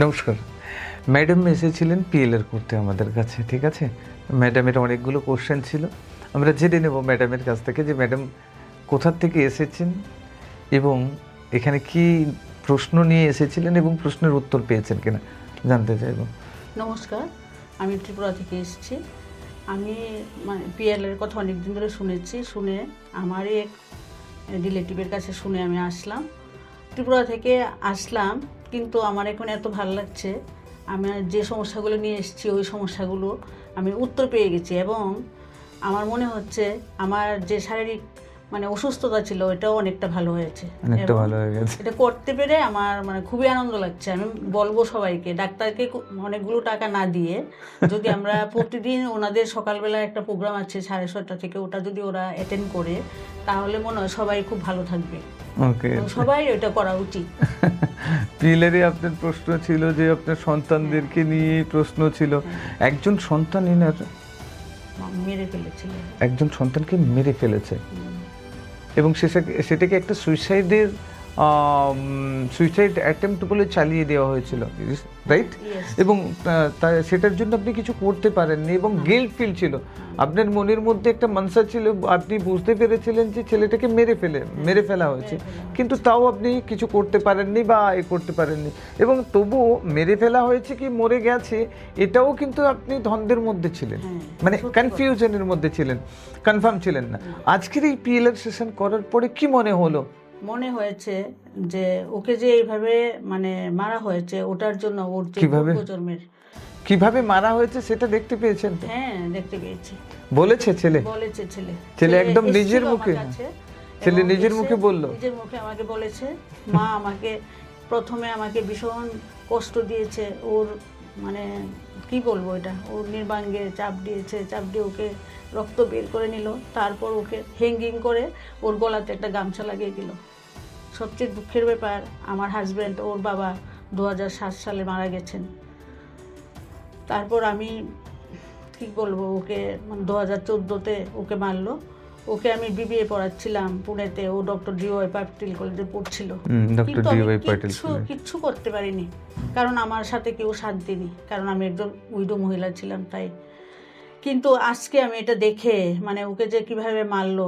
নমস্কার। ম্যাডাম এসেছিলেন পিএলআর করতে আমাদের কাছে, ঠিক আছে? ম্যাডামের অনেকগুলো কোশ্চেন ছিল। আমরা জেনে নেব ম্যাডামের কাছ থেকে যে ম্যাডাম কোথা থেকে এসেছেন এবং এখানে কি প্রশ্ন নিয়ে এসেছিলেন এবং প্রশ্নের উত্তর পেয়েছেন কিনা জানতে চাইব। নমস্কার, আমি ত্রিপুরা থেকে এসেছি। আমি পিএলের কথা অনেক দিন ধরে শুনে আমারই এক রিলেটিভের কাছে শুনে আমি আসলাম। ত্রিপুরা থেকে আসলাম, কিন্তু আমার এখন এত ভালো লাগছে। আমার যে সমস্যাগুলো নিয়ে এসেছি ওই সমস্যাগুলো আমি উত্তর পেয়ে গেছি এবং আমার মনে হচ্ছে আমার যে শারীরিক অসুস্থতা ছিল এটাও অনেকটা ভালো হয়েছে। এটা করতে পেরে আমার খুবই আনন্দ লাগছে। আমি বলবো সবাইকে, ডাক্তারকে অনেকগুলো টাকা না দিয়ে যদি আমরা প্রতিদিন ওনাদের সকালবেলা একটা প্রোগ্রাম আছে 6:30 থেকে, ওটা যদি ওরা অ্যাটেন্ড করে তাহলে মনে হয় সবাই খুব ভালো থাকবে। সবাই এটা করা উচিত। পিএলআরে আপনার প্রশ্ন ছিল যে আপনার সন্তানদেরকে নিয়ে প্রশ্ন ছিল। একজন সন্তান এনার মেরে ফেলেছিল, একজন সন্তানকে মেরে ফেলেছে এবং সেটাকে একটা সুইসাইড অ্যাটেম্প্ট বলে চালিয়ে দেওয়া হয়েছিল, রাইট? এবং সেটার জন্য আপনি কিছু করতে পারেননি এবং গিল্ট ফিল ছিল আপনার মনের মধ্যে, একটা মানসা ছিল, আপনি বুঝতে পেরেছিলেন যে ছেলেটাকে মেরে ফেলা হয়েছে, কিন্তু তাও আপনি কিছু করতে পারেননি বা করতে পারেননি এবং তবুও মেরে ফেলা হয়েছে কি মরে গেছে এটাও কিন্তু আপনি দ্বন্দ্বের মধ্যে ছিলেন, মানে কনফিউশনের মধ্যে ছিলেন, কনফার্ম ছিলেন না। আজকের এই পিএলআর সেশন করার পরে কি মনে হয়েছে যে ওকে যে এইভাবে মারা হয়েছে, ওটার জন্য ওর যে প্রজন্মের কিভাবে মারা হয়েছে সেটা দেখতে পেয়েছেন? হ্যাঁ, দেখতে পেয়েছি। বলেছে ছেলে একদম নিজের মুখে, ছেলে নিজের মুখে আমাকে বলেছে, মা আমাকে প্রথমে আমাকে ভীষণ কষ্ট দিয়েছে, ওর কি বলবো, এটা ওর নির্বাঙ্গে চাপ দিয়ে ওকে রক্ত বের করে নিল, তারপর ওকে হ্যাঙ্গিং করে ওর গলাতে একটা গামছা লাগিয়ে দিল। সবচেয়ে দুঃখের ব্যাপার, আমার হাজব্যান্ড, ওর বাবা 2007 সালে মারা গেছেন। তারপর আমি কি বলবো, ওকে 2014-তে ওকে মারলো। ওকে আমি বিবিএ পড়াচ্ছিলাম পুনেতে, ও ডক্টর ডিওয়াই পাটিল কলেজে পড়ছিল, কিন্তু আমি কিচ্ছু করতে পারিনি, কারণ আমার সাথে কেউ সাথ দিনি, কারণ আমি একজন উইডো মহিলা ছিলাম তাই। কিন্তু আজকে আমি এটা দেখে ওকে যে কিভাবে মারলো,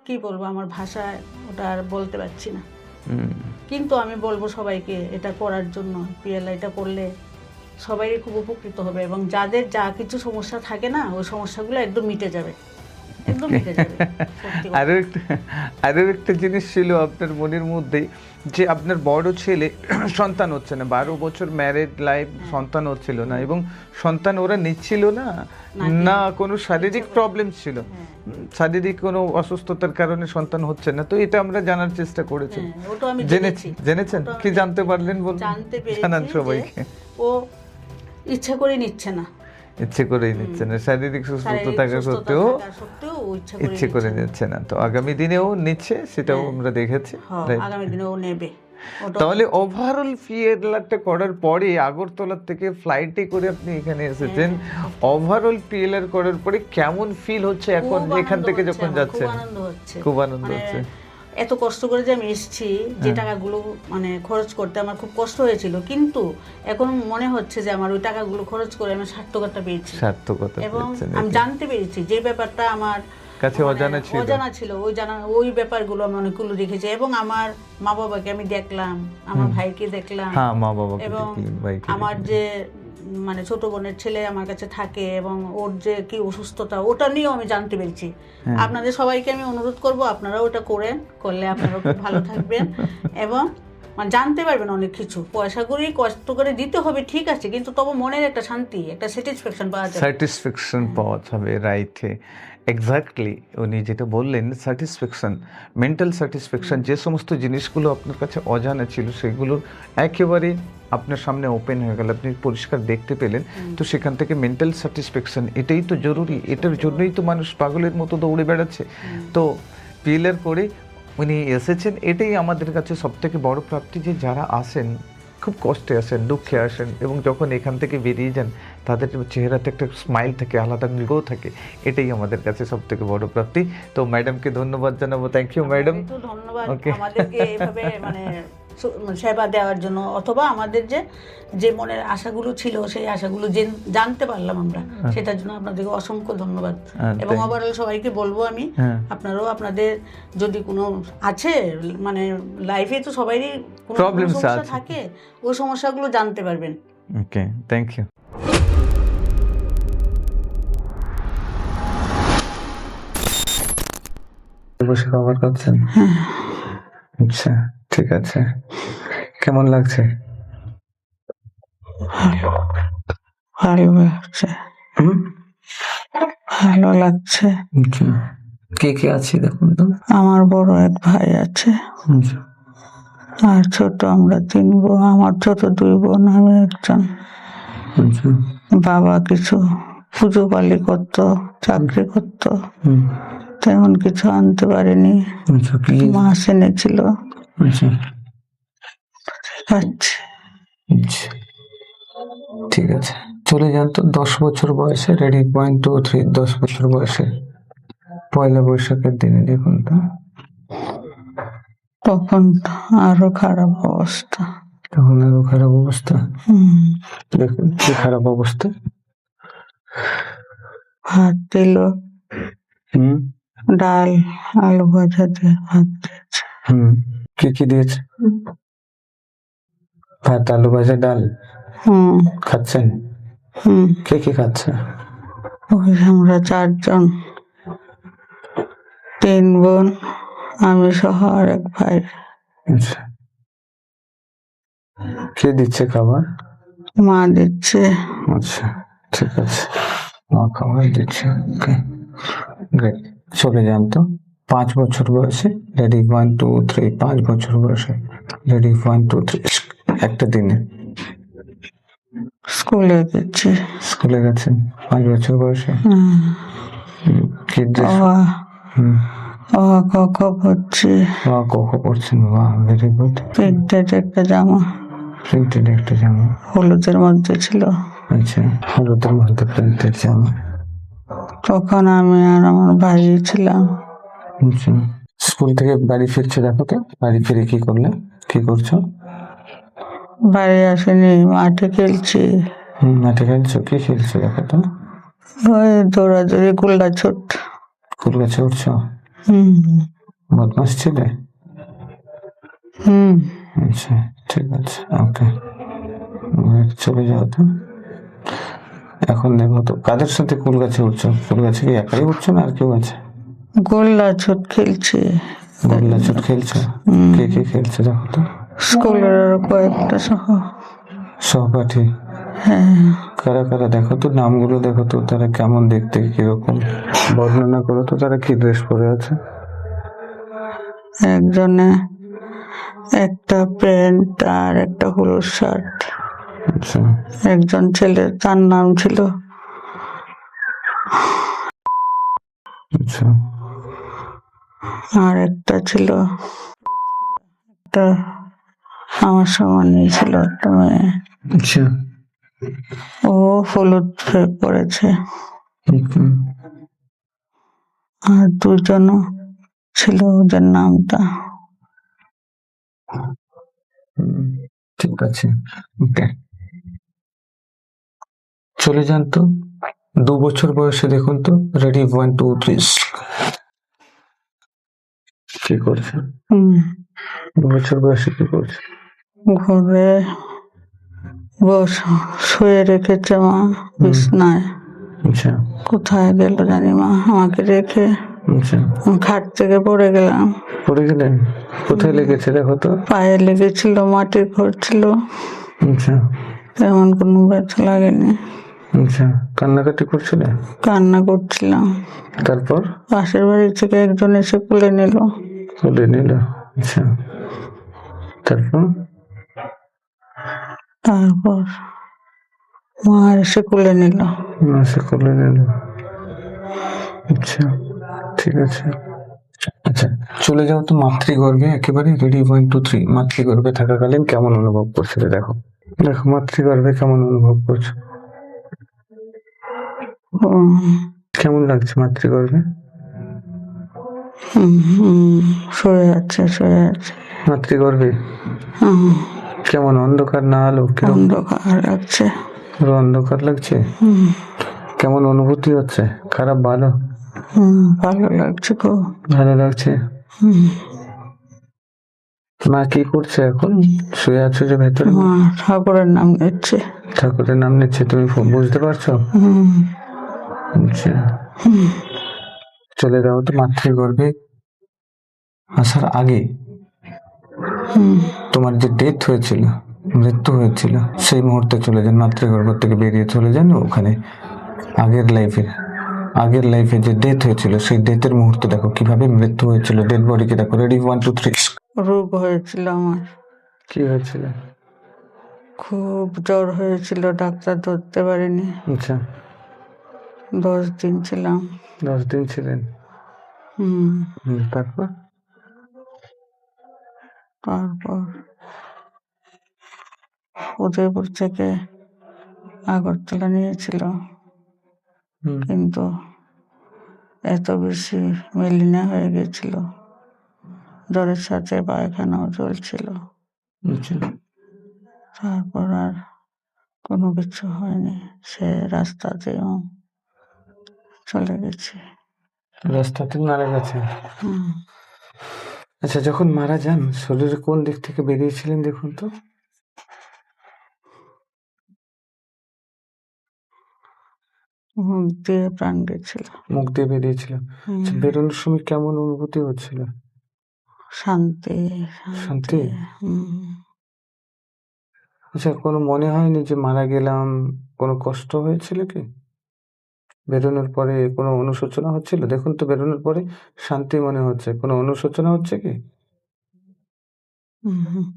কি বলবো, আমার ভাষায় ওটা আর বলতে পারছি না। কিন্তু আমি বলবো সবাইকে এটা করার জন্য। পিএলআই এটা করলে সবাই খুব উপকৃত হবে এবং যাদের যা কিছু সমস্যা থাকে না, ওই সমস্যাগুলো একদম মিটে যাবে। আরো একটা জিনিস ছিল আপনার মনের মধ্যে, যে আপনার বড় ছেলে সন্তান হচ্ছে না, 12 বছর ম্যারিড লাইফ, সন্তান হচ্ছিল না এবং সন্তান ওরা নিচ্ছিল না কোনো শারীরিক প্রবলেম ছিল, শারীরিক কোনো অসুস্থতার কারণে সন্তান হচ্ছে না। তো এটা আমরা জানার চেষ্টা করেছি, জেনেছেন কি জানতে পারলেন জানান সবাইকে। ও ইচ্ছা করে নিচ্ছে না, শারীরিক সুস্থতা থাকা সত্ত্বেও ইচ্ছে করে নিচ্ছে না। তো আগামী দিনেও নিচ্ছে, সেটাও আমরা দেখেছি। আগামী দিনেও নেবে। তাহলে ওভারঅল পিএলআরটা করার পরে আগরতলা থেকে ফ্লাইটে করে আপনি এখানে এসেছেন, ওভারঅল পিএলআর করার পরে কেমন ফিল হচ্ছে এখন এখান থেকে যখন যাচ্ছেন? খুব আনন্দ হচ্ছে। এত কষ্ট করে যে আমি এসেছি, যে টাকাগুলো খরচ করতে আমার খুব কষ্ট হয়েছিল, কিন্তু এখন মনে হচ্ছে যে আমার ওই টাকাগুলো খরচ করে আমি সার্থকতা পেয়েছি এবং আমি জানতে পেরেছি যে ব্যাপারটা আমার কাছে অজানা ছিল, ওই ব্যাপারগুলো আমি অনেকগুলো দেখেছি এবং আমার মা বাবাকে আমি দেখলাম, আমার ভাইকে দেখলাম, এবং আমার যে ছোট বোনের ছেলে আমার কাছে থাকে এবং ওর যে কি অসুস্থতা, ওটা নিয়েও আমি জানতে পেরেছি। আপনাদের সবাইকে আমি অনুরোধ করব, আপনারাও ওটা করলে আপনারাও খুব ভালো থাকবেন এবং জানতে পারবেন অনেক কিছু। পয়সা করে কষ্ট করে দিতে হবে, ঠিক আছে, কিন্তু তবু মনের একটা শান্তি, একটা স্যাটিসফ্যাকশন পাওয়া যাবে। রাইট, এক্স্যাক্টলি উনি যেটা বললেন, স্যাটিসফ্যাকশন, মেন্টাল স্যাটিসফ্যাকশন, যে সমস্ত জিনিসগুলো আপনার কাছে অজানা ছিল সেগুলো একেবারে আপনার সামনে ওপেন হয়ে গেল, আপনি পরিষ্কার দেখতে পেলেন। তো সেখান থেকে মেন্টাল স্যাটিসফ্যাকশন, এটাই তো জরুরি, এটার জন্যই তো মানুষ পাগলের মতো দৌড়ে বেড়াচ্ছে। তো পিএলআর করে উনি এসেছেন, এটাই আমাদের কাছে সবথেকে বড় প্রাপ্তি, যে যারা আসেন খুব কষ্টে আসেন, দুঃখে আসেন এবং যখন এখান থেকে বেরিয়ে যান তাদের চেহারাতে একটা স্মাইল থাকে, আলাদা গ্লো থাকে, এটাই আমাদের কাছে সবথেকে বড় প্রাপ্তি। তো ম্যাডামকে ধন্যবাদ জানাবো। Thank you madam. ধন্যবাদ আমাদেরকে এভাবে সেবা দেওয়ার জন্য, অথবা আমাদের যে যে মনের আশাগুলো ছিল সেই আশাগুলো জানতে পারলাম আমরা, সেটার জন্য আপনাদেরকে অসংখ্য ধন্যবাদ। এবং ওভারঅল সবাইকে বলবো আমি, আপনারাও আপনাদের যদি কোনো আছে, মানে লাইফে তো সবারই কোনো সমস্যা থাকে, ওই সমস্যাগুলো জানতে পারবেন। ওকে, থ্যাংক ইউ। বসে খাবার খাচ্ছেন? আচ্ছা, ঠিক আছে। কেমন লাগছে? ভালো লাগছে, ভালো লাগছে। কে কে আছে দেখুন তো? আমার বড় এক ভাই আছে, আর ছোট আমরা 3 বোন। আমার ছোট 2 বোন, আমি একজন। বাবা কিছু পুজো পালি করতো, চাকরি করতো, তেমন কিছু আনতে পারিনি, মাছ এনেছিল। ঠিক আছে, চলে যান তো। 10 বছর বয়সে, রেডি 1 2 3, 10 বছর বয়সে পয়লা বৈশাখের দিনে দেখুন তো। তখন আরো খারাপ অবস্থা, তখন আরো খারাপ অবস্থা। দেখুন কি খারাপ অবস্থা। ভাত দিল, ডাল আলু ভাজা দিয়ে ভাত দিয়েছে। কি কি দিয়েছে? ভাত আলু ভাজা ডাল খাচ্ছেন? কে কে খাচ্ছে? ওই আমরা 4 জন, 3 বোন, আমি সহ আর এক ভাই। আচ্ছা, কে দিচ্ছে খাবার? মা দিচ্ছে। আচ্ছা, ঠিক আছে, মা খাবার দিচ্ছে। ওকে, গ্রেট। চলে যান তো। 5 বছর বয়সে, রেডি 1 2 3, 5 বছর বয়সে, রেডি 1 2 3, একটা দিনে স্কুলে গেছি। স্কুলে গেছেন 5 বছর বয়সে? কি ড্রেস? ক পড়ছি। পড়ছেন, বাহ, ভেরি গুড। প্রিন্টেড একটা জামা, প্রিন্টেড একটা জামা, হলুদের মধ্যে ছিল। আচ্ছা, হলুদের মধ্যে প্রিন্টেড জামা। তখন আমি আর আমার ভাই ছিলাম। আচ্ছা, স্কুল থেকে বাড়ি ফিরছে, দেখো তো বাড়ি ফিরে কি করলে, কি করছো? বাড়ি আসেনি, মাঠে খেলছি। মাঠে খেলছো? কি খেলছো দেখো তো? ওই দৌড়াদৌড়ি, কুলগা ছুট। কুল গাছে উঠছো? বদমাস ছিলে? আচ্ছা, ঠিক আছে, ওকে, চলে যাও তো। এখন দেখো তো, কাদের সাথে কুল গাছে উঠছো? কুল গাছে কি একাই উঠছো না আর কেউ আছে? গোল্লা ছুট খেলছি। গোল্লা ছুট খেলছো? কে কে খেলছে দেখো তো? স্কুলের আরো কয়েকটা সহপাঠী। কারা কারা দেখো তো, নামগুলো দেখো তো, তারা কেমন দেখতে, কিরকম, বর্ণনা করো তো, তারা কি ড্রেস পরে আছে? একজনে একটা প্যান্ট আর একটা হলুদ শার্ট। আচ্ছা, একজন ছেলে, তার নাম ছিল, আচ্ছা, আর একটা ছিল, একটা আমার সমানই ছিল একটা মেয়ে। আচ্ছা, ও হলুদ পরেছে। আর 2 জন ছিল, ওদের নামটা। ঠিক আছে, ওকে, চলে যান তো। 2 বছর বয়সে দেখুন তো, রেডি 1 2 3, কি করছে? 2 বছর বয়সে কি করছে? ঘরে শুয়ে রেখেছে মা বিছনায়। আচ্ছা, কোথায় গেল জানি মা আমাকে রেখে। আচ্ছা, খাট থেকে পড়ে গেলাম। পড়ে গেলেন? কোথায় লেগেছে দেখো তো? পায়ে লেগেছিল, মাটির ঘর ছিল। আচ্ছা, তেমন কোনো ব্যথা লাগেনি। আচ্ছা, কান্নাকাটি করছিলে? কান্না করছিলাম। তারপর পাশের বাড়ি থেকে একজন এসে কোলে নিল। কোলে নিল? আচ্ছা, তারপর তারপর মা এসে কোলে নিল। সে কোলে নিল। আচ্ছা, ঠিক আছে। আচ্ছা, চলে যাও তো মাতৃগর্ভে একেবারে, রেডি 1 2 3, মাতৃগর্ভে থাকাকালীন কেমন অনুভব করছিলে দেখো। দেখো মাতৃগর্ভে কেমন অনুভব করছো, কেমন লাগছে মাতৃগর্ভে? শুয়ে আছে শুয়ে আছে। মাতৃগর্ভে হুম, কেমন অন্ধকার না আলো? কিরকম অন্ধকার লাগছে। পুরো অন্ধকার লাগছে? কেমন অনুভূতি হচ্ছে? খারাপ ভালো? ভালো লাগছে খুব। ভালো লাগছে। হুম, মা কি করছে এখন? শুয়ে আছো যে ভেতরে? মা ঠাকুরের নাম নিচ্ছে। ঠাকুরের নাম নিচ্ছে, তুমি বুঝতে পারছো? হুম, আচ্ছা, চলে যাও তো মাতৃগর্ভে আসার আগে হুম, তোমার যে ডেথ হয়েছিল, মৃত্যু হয়েছিল, সেই মুহূর্তে চলে যান, মাতৃগর্ভ থেকে বেরিয়ে চলে যান ওখানে। আগের লাইফে যে ডেথ হয়েছিল সেই ডেথের মুহূর্তে দেখো কিভাবে মৃত্যু হয়েছিল, ডেড বডিকে দেখো। রেডি, 1 2 3। রোগ হয়েছিল আমার, কি হয়েছিল? খুব জ্বর হয়েছিল, ডাক্তার ধরতে পারিনি। আচ্ছা, 10 দিন ছিলাম। 10 দিন ছিলেন। হুম, তারপর তারপর উদয়পুর থেকে আগরতলা নিয়েছিল, হুম, কিন্তু এত বেশি মেলিনা হয়ে গেছিল, জ্বরের সাথে পায়খানাও চলছিল। আচ্ছা, তারপর আর কোনো কিছু হয়নি, সে রাস্তাতেও চলে গেছে। রাস্তাতে মারা গেছে। হুম, আচ্ছা, যখন মারা যান শরীরের কোন দিক থেকে বেরিয়েছিলেন দেখুন তো? মুখ দিয়ে প্রাণ গেছিল। মুখ দিয়ে বেরিয়েছিল। আচ্ছা, বেরোনোর সময় কেমন অনুভূতি হচ্ছিল? শান্তি শান্তি? শান্তি। হুম, আচ্ছা, কোনো মনে হয়নি যে মারা গেলাম? কোনো কষ্ট হয়েছিল কি? বেরোনোর পরে কোনো অনুশোচনা হচ্ছিল? দেখুন তো, বেরোনোর পরে শান্তি মনে হচ্ছে, কোনো অনুশোচনা হচ্ছে কি? হুম, হুম,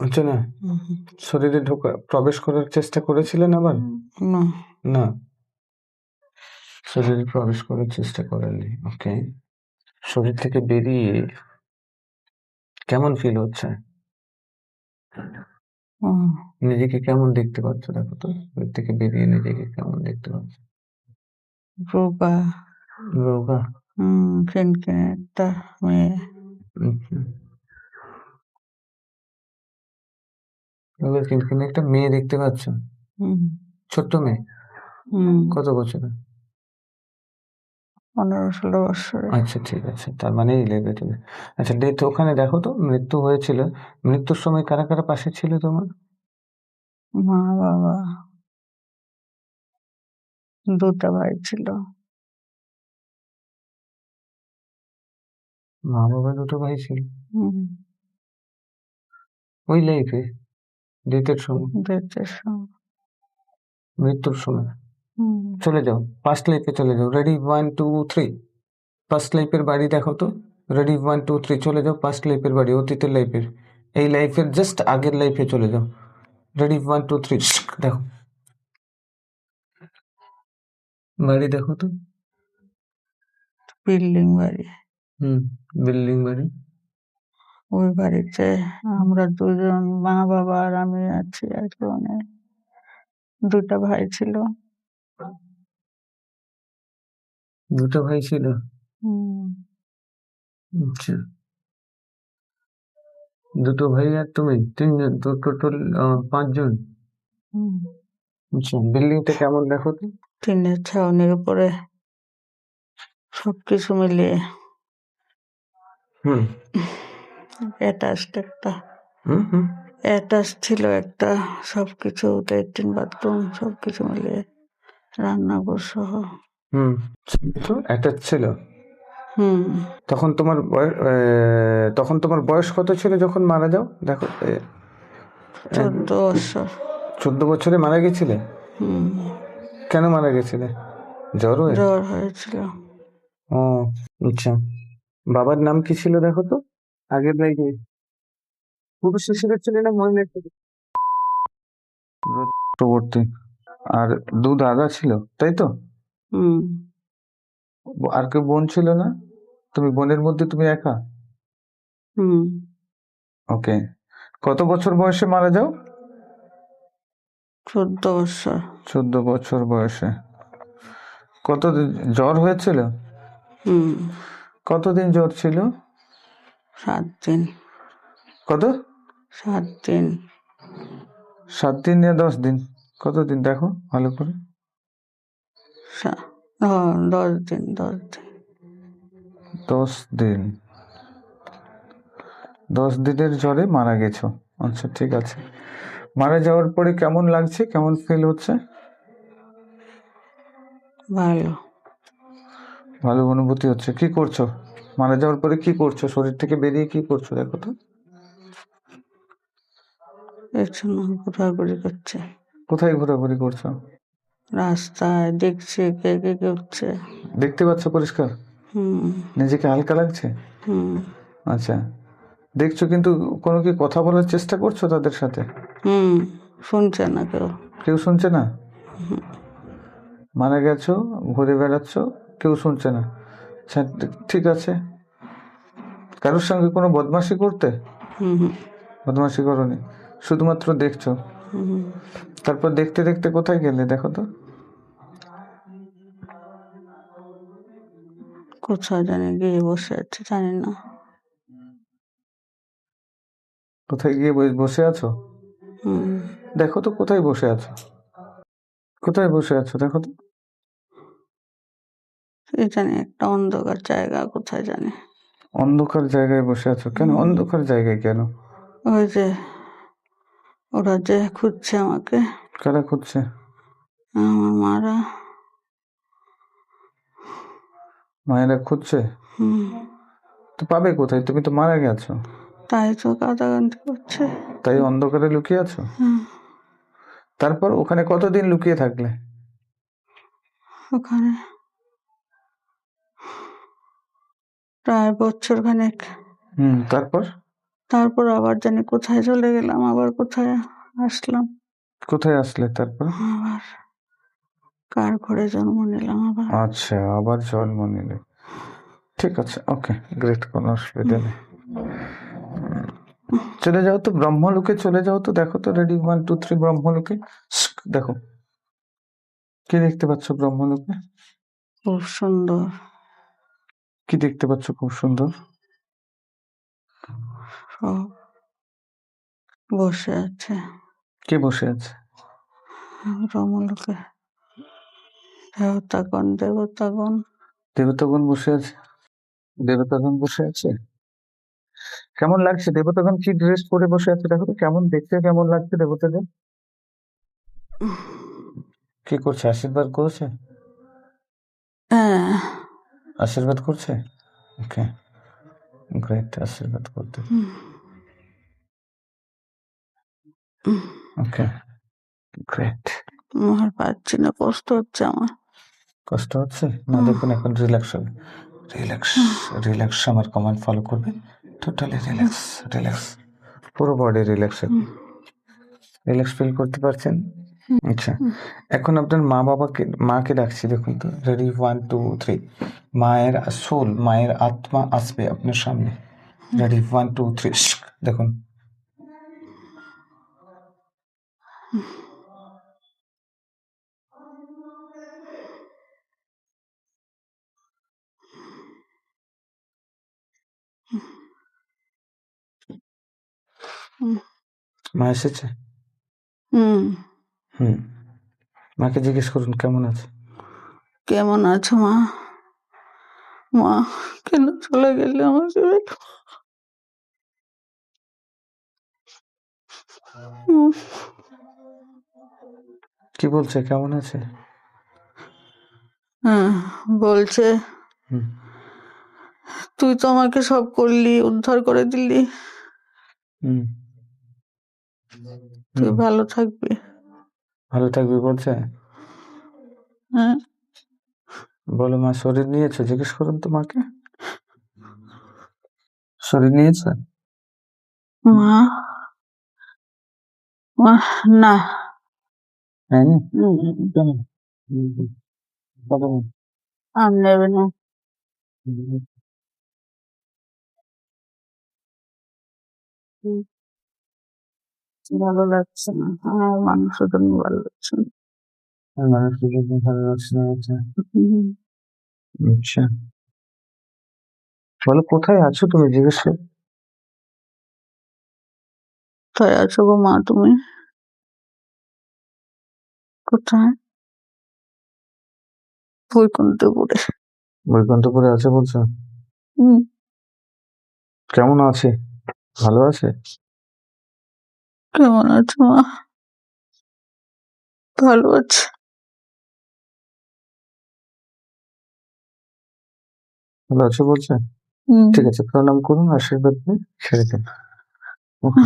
হচ্ছে না? হুম, শরীরে প্রবেশ করার চেষ্টা করেছিলেন আবার? না, না, শরীরে প্রবেশ করার চেষ্টা করেননি। ওকে, শরীর থেকে বেরিয়ে কেমন ফিল হচ্ছে? হুম, নিজেকে কেমন দেখতে পাচ্ছ দেখো তো? শরীর থেকে বেরিয়ে নিজেকে কেমন দেখতে পাচ্ছ? রোগা, রোগা? খিনখিনে একটা মেয়ে। আচ্ছা, রোগা কিন্তু একটা মেয়ে দেখতে পাচ্ছ? হুম, ছোট্ট মেয়ে? হুম, কত বছরের? 15-16 বছরে। আচ্ছা, ঠিক আছে, তার মানে এই লেভেলে। আচ্ছা, ডেথ ওখানে দেখো তো, মৃত্যু হয়েছিল, মৃত্যুর সময় কারা কারা পাশে ছিল তোমার? মা বাবা, দুটো ভাই ছিল। মা বাবা, দুটো ভাই ছিল হুম, ওই লাইফে, ডেথের সময়, দেড়টার সময়। মৃত্যুর সময়। হুম, চলে যাও, পাস্ট লাইফে চলে যাও। রেডি, 1 2 3। পাস্ট লাইফের বাড়ি দেখো তো। রেডি, 1 2 3, চলে যাও পাস্ট লাইফের বাড়ি, অতীতের লাইফের, এই লাইফের জাস্ট আগের লাইফে চলে যাও। রেডি, 1 2 3, দেখো বাড়ি দেখো তো। বিল্ডিং বাড়ি। হুম, বিল্ডিং বাড়ি। ওই বাড়িতে আমরা দুজন, মা বাবা আর আমি আছি, একজনে। দুটা ভাই ছিল। দুটো ভাই ছিল? হুম, আচ্ছা, দুটো ভাই আর তুমি, তিনজন তো, টোটাল 5 জন। হুম। আচ্ছা, বিল্ডিংটা কেমন দেখো তো? টিনের ছাউনির উপরে সবকিছু মিলিয়ে হুম, অ্যাটাচড একটা, হুম, হুম, অ্যাটাচ ছিল একটা, সবকিছু, ল্যাট্রিন বাথরুম সবকিছু মিলিয়ে, রান্নাঘর সহ। হুম, তো অ্যাটাচ ছিল। হুম, তখন তোমার তখন তোমার বয়স কত ছিল যখন মারা যাও দেখো? 14 বছর। 14 বছরে মারা গেছিলে? হুম, কেন মারা গেছিলে? জ্বর হয়ে? জ্বর হয়েছিল। ও, আচ্ছা, বাবার নাম কি ছিল দেখো তো? আগের লাইফে পুরুষ হিসেবে ছিল না মহিলা হিসেবে? চক্রবর্তী। আর দাদা ছিল, তাই তো? হুম, আর কেউ বোন ছিল না? তুমি বোনের মধ্যে তুমি একা? হুম, ওকে, কত বছর বয়সে মারা যাও? 14 বছর। 14 বছর বয়সে। জ্বর হয়েছিল? হুম, কতদিন জ্বর ছিল? 7 দিন। কত? 7 দিন। 7 দিন या 10 দিন? কতদিন দেখো ভালো করে। 10 দিন, 10 দিন। 10 দিন। 10 দিনের জ্বরে মারা গেছো। আচ্ছা ঠিক আছে। মারা যাওয়ার পরে কেমন লাগছে, কেমন ফিল হচ্ছে? ভালো। ভালো অনুভূতি হচ্ছে। কি করছো মারা যাওয়ার পরে, কি করছো শরীর থেকে বেরিয়ে, কি করছো দেখো তো? পেছনে ঘোরাঘুরি করছে, কোথায় ঘোরাঘুরি করছো? রাস্তায় দেখছে কে কে কে উঠছে। দেখতে পাচ্ছ পরিষ্কার? হুম নিজেকে হালকা লাগছে? হুম আচ্ছা, দেখছো কিন্তু কোনো কি কথা বলার চেষ্টা করছো তাদের সাথে? হুম শুনছে না কেউ। কেউ শুনছে না? মারা গেছো, ঘুরে বেড়াচ্ছ, কেউ শুনছে না। আচ্ছা ঠিক আছে। কারোর সঙ্গে কোনো বদমাশি করতে? হুম হুম বদমাশি করনি, শুধুমাত্র দেখছো। হুম। তারপর দেখতে দেখতে কোথায় গেলে দেখো তো? কোথায় জানি গিয়ে বসে আছে, জানি না। কোথায় গিয়ে বসে আছো? হুম দেখো তো কোথায় বসে আছো, কোথায় বসে আছো দেখো তো? এই জানি একটা অন্ধকার জায়গা, কোথায় জানি। অন্ধকার জায়গায় বসে আছো কেন? অন্ধকার জায়গায় কেন? ওই যে ওরা যে খুঁজছে আমাকে, কারা খুঁজছে? আমার মারা। মায়েরা খুঁজছে? হুম তো পাবে কোথায়, তুমি তো মারা গেছো। তাই তো কাঁদাকান্দি করছে। তাই অন্ধকারে লুকিয়ে আছো। হুম, তারপর ওখানে কতদিন লুকিয়ে থাকলে? ওখানে প্রায় বছর খানেক। তারপর? তারপর আবার জানি কোথায় চলে গেলাম, আবার কোথায় আসলাম, কোথায় আসলে তারপর? আবার কার ঘরে জন্ম নিলাম আবার। আচ্ছা, আবার জন্ম নিলে। ঠিক আছে, ওকে, গ্রেট, কোনো অসুবিধা নেই। চলে যাও তো ব্রহ্মলোকে, চলে যাও তো, দেখো তো, রেডি, 1 2 3 ব্রহ্মলোকে। দেখো কি দেখতে পাচ্ছ ব্রহ্মলোকে? খুব সুন্দর। কি দেখতে পাচ্ছ খুব সুন্দর? সব বসে আছে কে বসে আছে? রমলোকে, দেবতাগণ দেবতাগণ। দেবতাগণ বসে আছে। দেবতাগণ বসে আছে। কেমন লাগছে দেবতাগণ? কি ড্রেস পরে বসে আছে দেখো তো, কেমন দেখতে, কেমন লাগছে দেবতাগণ? কি করছে, আশীর্বাদ করছে? হ্যাঁ। আশীর্বাদ করছে। ওকে, গ্রেট, আশীর্বাদ করতে। ওকে, গ্রেট। আর পারছি না, কষ্ট হচ্ছে আমার। কষ্ট হচ্ছে না? দেখুন এখন রিল্যাক্স হবে। রিল্যাক্স, রিল্যাক্স, আমার কমান্ড ফলো করবে। টোটালি রিল্যাক্স, রিল্যাক্স, পুরো বডি রিল্যাক্স। রিল্যাক্স ফিল করতে পারছেন? আচ্ছা, এখন আপনার মা বাবাকে, মাকে ডাকছি, দেখুন তো, রেডি, 1 2 3। মায়ের সোল, মায়ের আত্মা আসবে আপনার সামনে। রেডি, 1 2 3। দেখুন মা এসেছে। হুম। হুম, মাকে জিজ্ঞেস করুন কেমন আছে। কেমন আছো মা? মা কেন চলে গেলে আমাকে রেখে? কি বলছে, কেমন আছে? হ্যাঁ, বলছে হুম, তুই তো আমাকে সব করলি, উদ্ধার করে দিলি, হুম, তুই হুম, ভালো থাকবি। ভালো থাকবি বলছে। হ্যাঁ। বলো মা শরীর নিয়েছো, জিজ্ঞেস করুন তো মাকে, শরীর নিয়েছে? মা, মা না। হ্যাঁ, হুম, কেন? কবে? আর নেবে না। হুম, ভালো লাগছে না, আমার মানুষের জন্য ভালো লাগছে না। মানুষকে যদি ভালো লাগছে না, আচ্ছা। হুম। আচ্ছা। বলো কোথায় আছো তুমি, জিজ্ঞেস করো। কোথায় আছো গো মা তুমি? কোথায়? বৈকুণ্ঠপুরে। বৈকুণ্ঠপুরে আছে বলছো? হুম। কেমন আছে? ভালো আছে? কেমন আছো মা? ভালো আছে। ভালো আছে বলছে? হুম। ঠিক আছে, প্রণাম করুন, আশীর্বাদ নিন, ছেড়ে দিন। ওকে,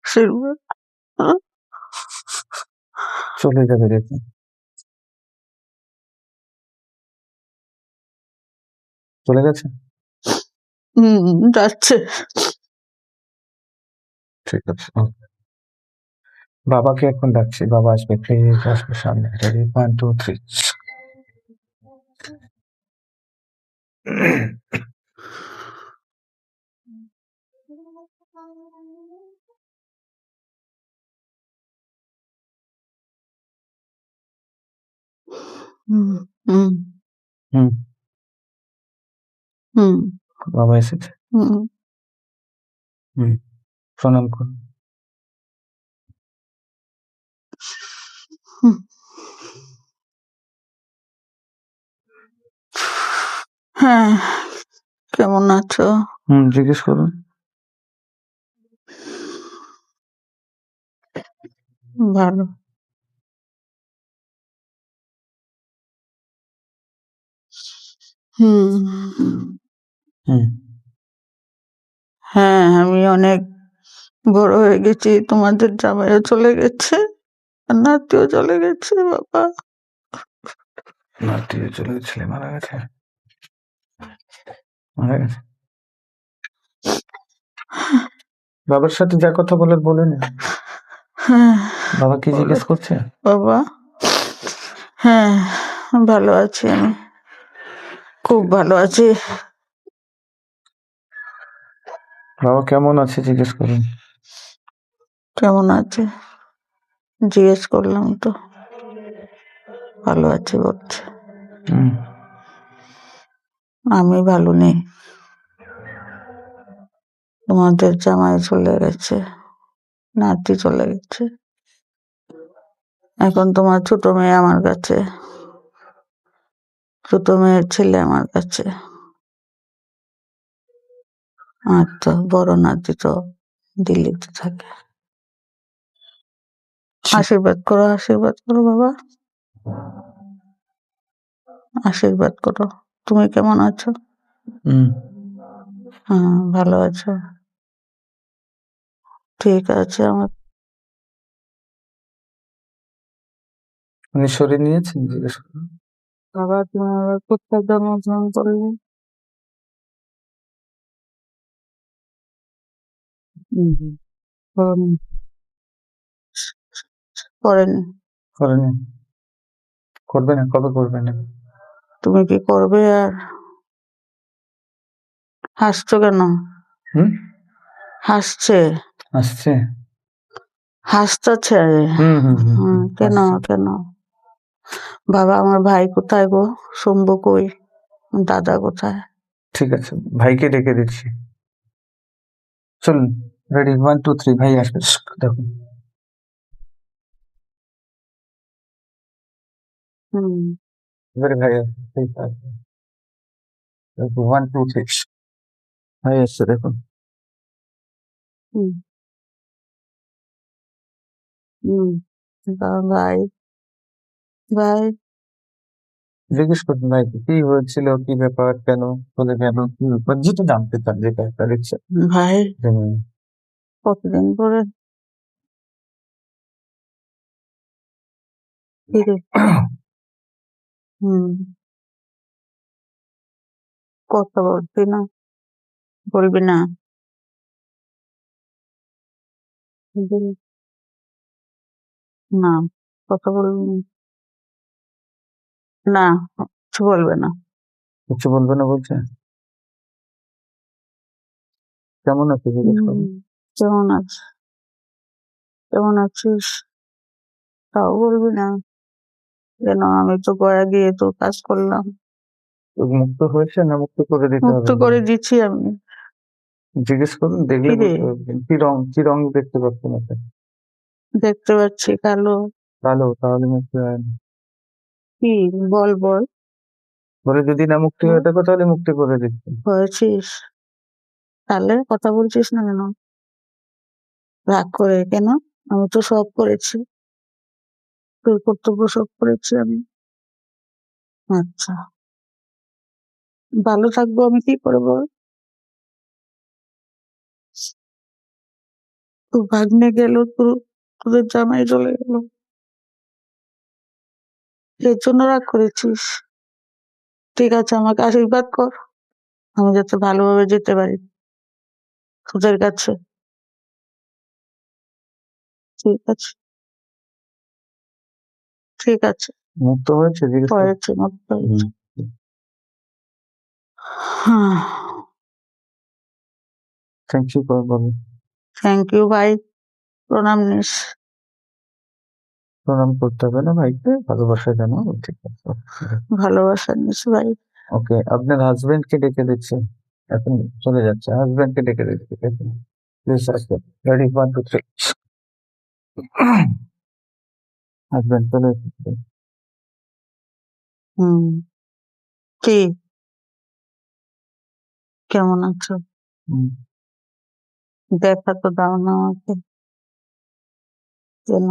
আশীর্বাদ। চলে যাবে দেখুন। চলে গেছে? যাচ্ছে। ঠিক আছে, ওকে। বাবাকে এখন ডাকছি, বাবা আসবে, প্লিজ আসবে সামনে। রেডি, 1 2 3। হুম হুম হুম, হুম বাবা এসেছে। হুম হুম, প্রণাম করুন। হুম। হ্যাঁ, কেমন আছো? হুম, জিজ্ঞেস করুন। ভালো। হুম। হুম, হ্যাঁ, আমি অনেক বড় হয়ে গেছি, তোমাদের জামাইও চলে গেছে, আর নাতিও চলে গেছে বাবা। নাতিও চলে গেছিলে, মারা গেছে? মারা গেছে? বাবার সাথে যা কথা বলার বলে নিন। হ্যাঁ। বাবা কি বলো। জিজ্ঞেস করছে? বাবা, হ্যাঁ, ভালো আছি আমি, খুব ভালো আছি। বাবা কেমন আছে জিজ্ঞেস করুন। কেমন আছে জিজ্ঞেস করলাম তো, ভালো আছি বলছে। হুম, আমি ভালো নেই, তোমাদের জামাই চলে গেছে, নাতি চলে গেছে, এখন তোমার ছোট মেয়ে আমার কাছে, ছোট মেয়ের ছেলে আমার কাছে, আর তো বড় নাতি তো দিল্লিতে থাকে। আশীর্বাদ করো, আশীর্বাদ করো বাবা, আশীর্বাদ করো। তুমি কেমন আছো? হুম, হ্যাঁ, ভালো আছো? ঠিক আছে। আমার উনি শরীর নিয়েছেন জিজ্ঞেস করুন। বাবা, তুমি আবার কোথায় জন্মগ্রহণ করলে? হুম, করেনি। করেনি। করেনি? করবে না? কবে করবে না? তুমি কি করবে? আর হাসছো কেন? হুম, হাসছে, আসছে। হাসতেছে। হুম হুম হুম হুম, কেন আসছে। কেন? বাবা, আমার ভাই কোথায় গো? শম্ভু কই? দাদা কোথায়? ঠিক আছে, ভাইকে ডেকে দিচ্ছি। চলুন, রেডি, 1 2 3, ভাই আসবে। দেখুন, হুম এবারে ভাই আসবে, ঠিক আছে। 1 2 3, ভাই আসছে দেখুন। হুম হুম। ভাই, ভাই। জিজ্ঞেস করুন ভাইকে কি হয়েছিল, কি ব্যাপার, কেন চলে গেল, কি ব্যাপার, যেটা জানতে চান, যেটা একটা ইচ্ছে ভাই, জেনে নিন। কতদিন পরে ফিরে। হুম। কথা বলবি না? বলবি না? বল- না, কথা বলবি না? না, কিছু বলবে না। কিছু বলবে না বলছে? কেমন আছে জিজ্ঞেস হুম। করুন। কেমন আছিস? কেমন আছিস? তাও বলবি না? কেন? আমি তো গয়া গিয়ে তো কাজ করলাম। মুক্ত হয়েছে না মুক্ত করে দিতে মুক্ত হবে? করে দিচ্ছি আমি। জিজ্ঞেস করুন, দেখলে কি রে? বুঝতে পারবেন। কি রং দেখতে পাচ্ছেন আপনি? দেখতে পাচ্ছি কালো। কালো, তাহলে মুক্তি হয় না। কি? বল বল। বলে যদি না মুক্তি হুম, হয়ে থাকো তাহলে মুক্তি করে দিচ্ছি। হয়েছিস? তাহলে কথা বলছিস না কেন? রাগ করে কেন? আমি তো সব করেছি। তোর কর্তব্য সব করেছি আমি। আচ্ছা, ভালো থাকবো আমি কি করে বল? তোর ভাগ্নে গেল, তোদের জামাই চলে গেল, এর জন্য রাগ করেছিস? ঠিক আছে, আমাকে আশীর্বাদ কর, আমি যাতে ভালোভাবে যেতে পারি তোদের কাছে। ঠিক আছে, ঠিক আছে। মুক্ত হয়েছে জিজ্ঞেস করুন। হয়েছে, মত হয়েছে। হ্যাঁ, থ্যাংক ইউ বলুন। থ্যাংক ইউ ভাই, প্রণাম নিস। প্রণাম করতে হবে না ভাইকে, ভালোবাসা জানাও। ঠিক আছে। ভালোবাসা নিস ভাই। ওকে, আপনার হাজবেন্ড কে ডেকে দিচ্ছে, এখন চলে যাচ্ছে, হাজবেন্ড কে ডেকে দিচ্ছে। প্লিজ আসবেন, রেডি, 1 2 3। হাজবেন্ড চলে এসেছে। হুম, কি? কেমন আছো? হুম, দেখা তো দাও না আমাকে, কেন?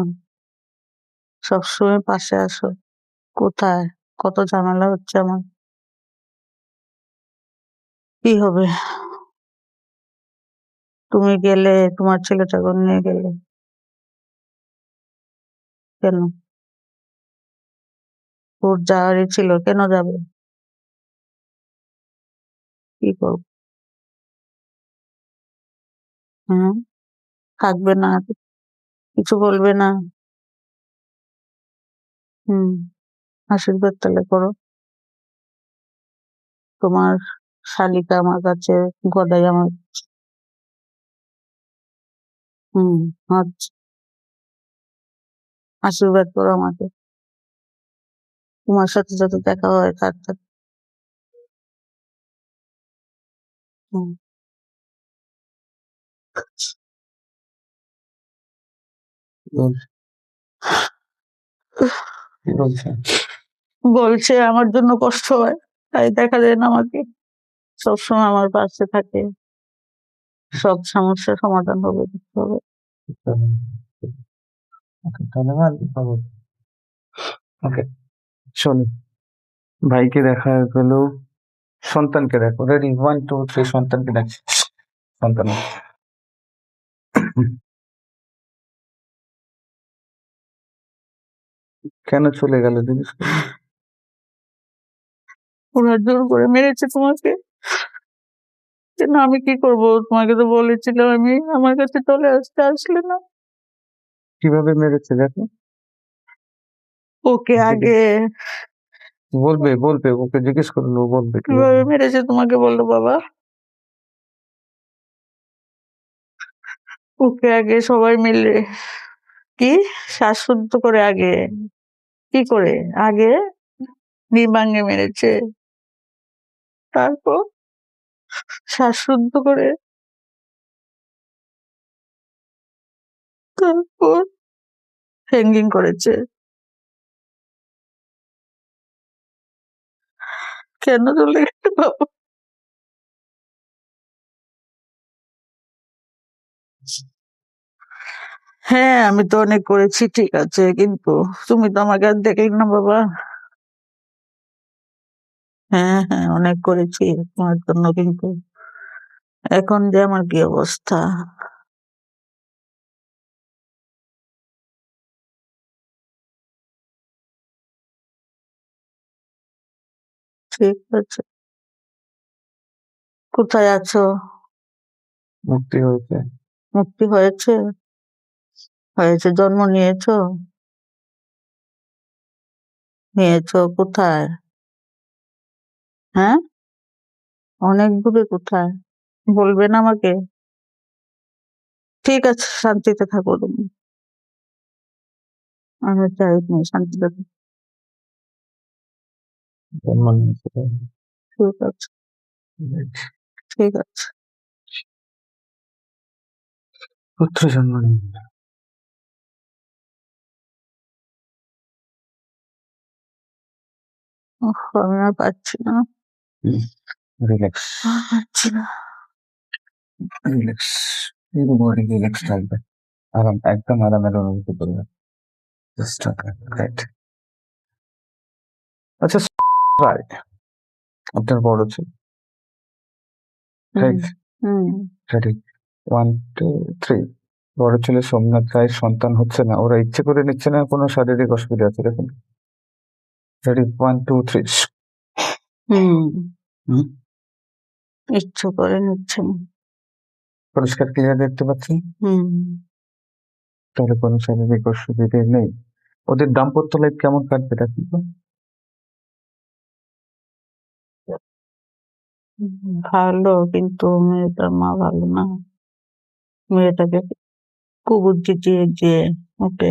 সবসময় পাশে আসো, কোথায়? কত ঝামেলা হচ্ছে আমার। কি হবে? তুমি গেলে, তোমার ছেলেটাকে নিয়ে গেলে, কেন? ওর যাওয়ারই ছিল, কেন যাবে? কি করবো? হ্যাঁ, থাকবে না? কিছু বলবে না? হুম, আশীর্বাদ তাহলে করো। তোমার শালিকা আমার কাছে, গদাই আমার। হুম, আচ্ছা, আশীর্বাদ করো আমাকে। তোমার সাথে যত দেখা হয় তার সাথে। হুম। কি বলছে? কি বলছে? বলছে আমার জন্য কষ্ট হয়, তাই দেখা যায় না আমাকে, সবসময় আমার পাশে থাকে, সব সমস্যার সমাধান হবে, দেখতে হবে। ওকে, ধন্যবাদ। ওকে, শোনো, ভাইকে দেখা গেল, সন্তানকে দেখো। রেডি, 1 2 3, সন্তানকে দেখছি। সন্তান কেন চলে গেল জিজ্ঞেস করুন। ওরা জোর করে মেরেছে তোমাকে, কেন? আমি কি করব? তোমাকে তো বলেছিলাম আমি, আমার কাছে চলে আসতে, আসলে না। কিভাবে মেরেছে দেখো। ওকে আগে বলবে, ওকে জিজ্ঞেস করুন, ও বলবে কিভাবে। কিভাবে মেরেছে তোমাকে বললো বাবা। ওকে আগে সবাই মিলে, কি, শ্বাসরুদ্ধ করে আগে, কি করে আগে নির্বাঙ্গে মেরেছে, তারপর শ্বাসরুদ্ধ করে, তারপর হ্যাঙ্গিং করেছে। কেন চলে গেছে বাবা? হ্যাঁ, আমি তো অনেক করেছি, ঠিক আছে, কিন্তু তুমি তো আমাকে আর দেখলে না বাবা। হ্যাঁ হ্যাঁ, অনেক করেছি তোমার জন্য, কিন্তু এখন যে আমার কি অবস্থা। ঠিক আছে, কোথায় আছো? মুক্তি হয়েছে। মুক্তি হয়েছে? হয়েছে, জন্ম নিয়েছো? নিয়েছো কোথায়? হ্যাঁ, অনেক দূরে, কোথায়? বলবে না আমাকে? ঠিক আছে, শান্তিতে থাকো তুমি, আমি চাই তুমি শান্তিতে থাকো। জন্ম নিয়েছে। ঠিক আছে, ঠিক আছে। পুত্র জন্ম নিন। উফ, আমি আর পারছি না, রিল্যাক্স, আর পারছি না। রিল্যাক্স, পুরো বডি রিল্যাক্স থাকবে। আরাম, একদম আরামের অনুভূতি করবে। Just right. আচ্ছা, রাইট, আপনার বড় ছেলে, হুম, রাইট? হুম। রেডি, 1 2 3। বড় ছেলে সোমনাথ রায়ের সন্তান হচ্ছে না, ওরা ইচ্ছে করে নিচ্ছে না, কোনো শারীরিক অসুবিধা আছে দেখুন। রেডি, 1 2 3। হুম, ইচ্ছে করে নিচ্ছে না। পরিষ্কার ক্লিয়ার দেখতে পাচ্ছেন? হুম, তাহলে কোনো শারীরিক অসুবিধে নেই। ওদের দাম্পত্য লাইফ কেমন কাটবে দেখুন তো। ভালো, কিন্তু মেয়েটার মা ভালো না। মেয়েটাকে কুবুদ্ধি দিয়ে ওকে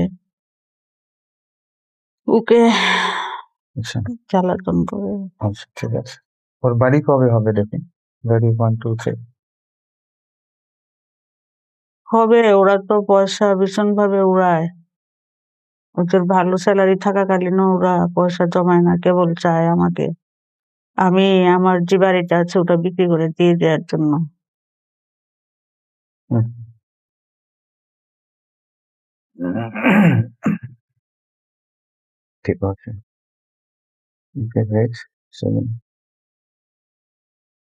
ওকে আচ্ছা, জ্বালাতন করে। আচ্ছা, ঠিক আছে। ওর বাড়ি কবে হবে দেখুন। রেডি, 1 2 3। হবে, ওরা তো পয়সা ভীষণ ভাবে উড়ায়। ওদের ভালো স্যালারি থাকাকালীনও ওরা পয়সা জমায় না, কেবল চায় আমাকে। আমি আমার যে বাড়িটা আছে ওটা বিক্রি করে দিয়ে দেওয়ার জন্য। হুম। ঠিক আছে, ওকে, গ্রেট। শুনুন,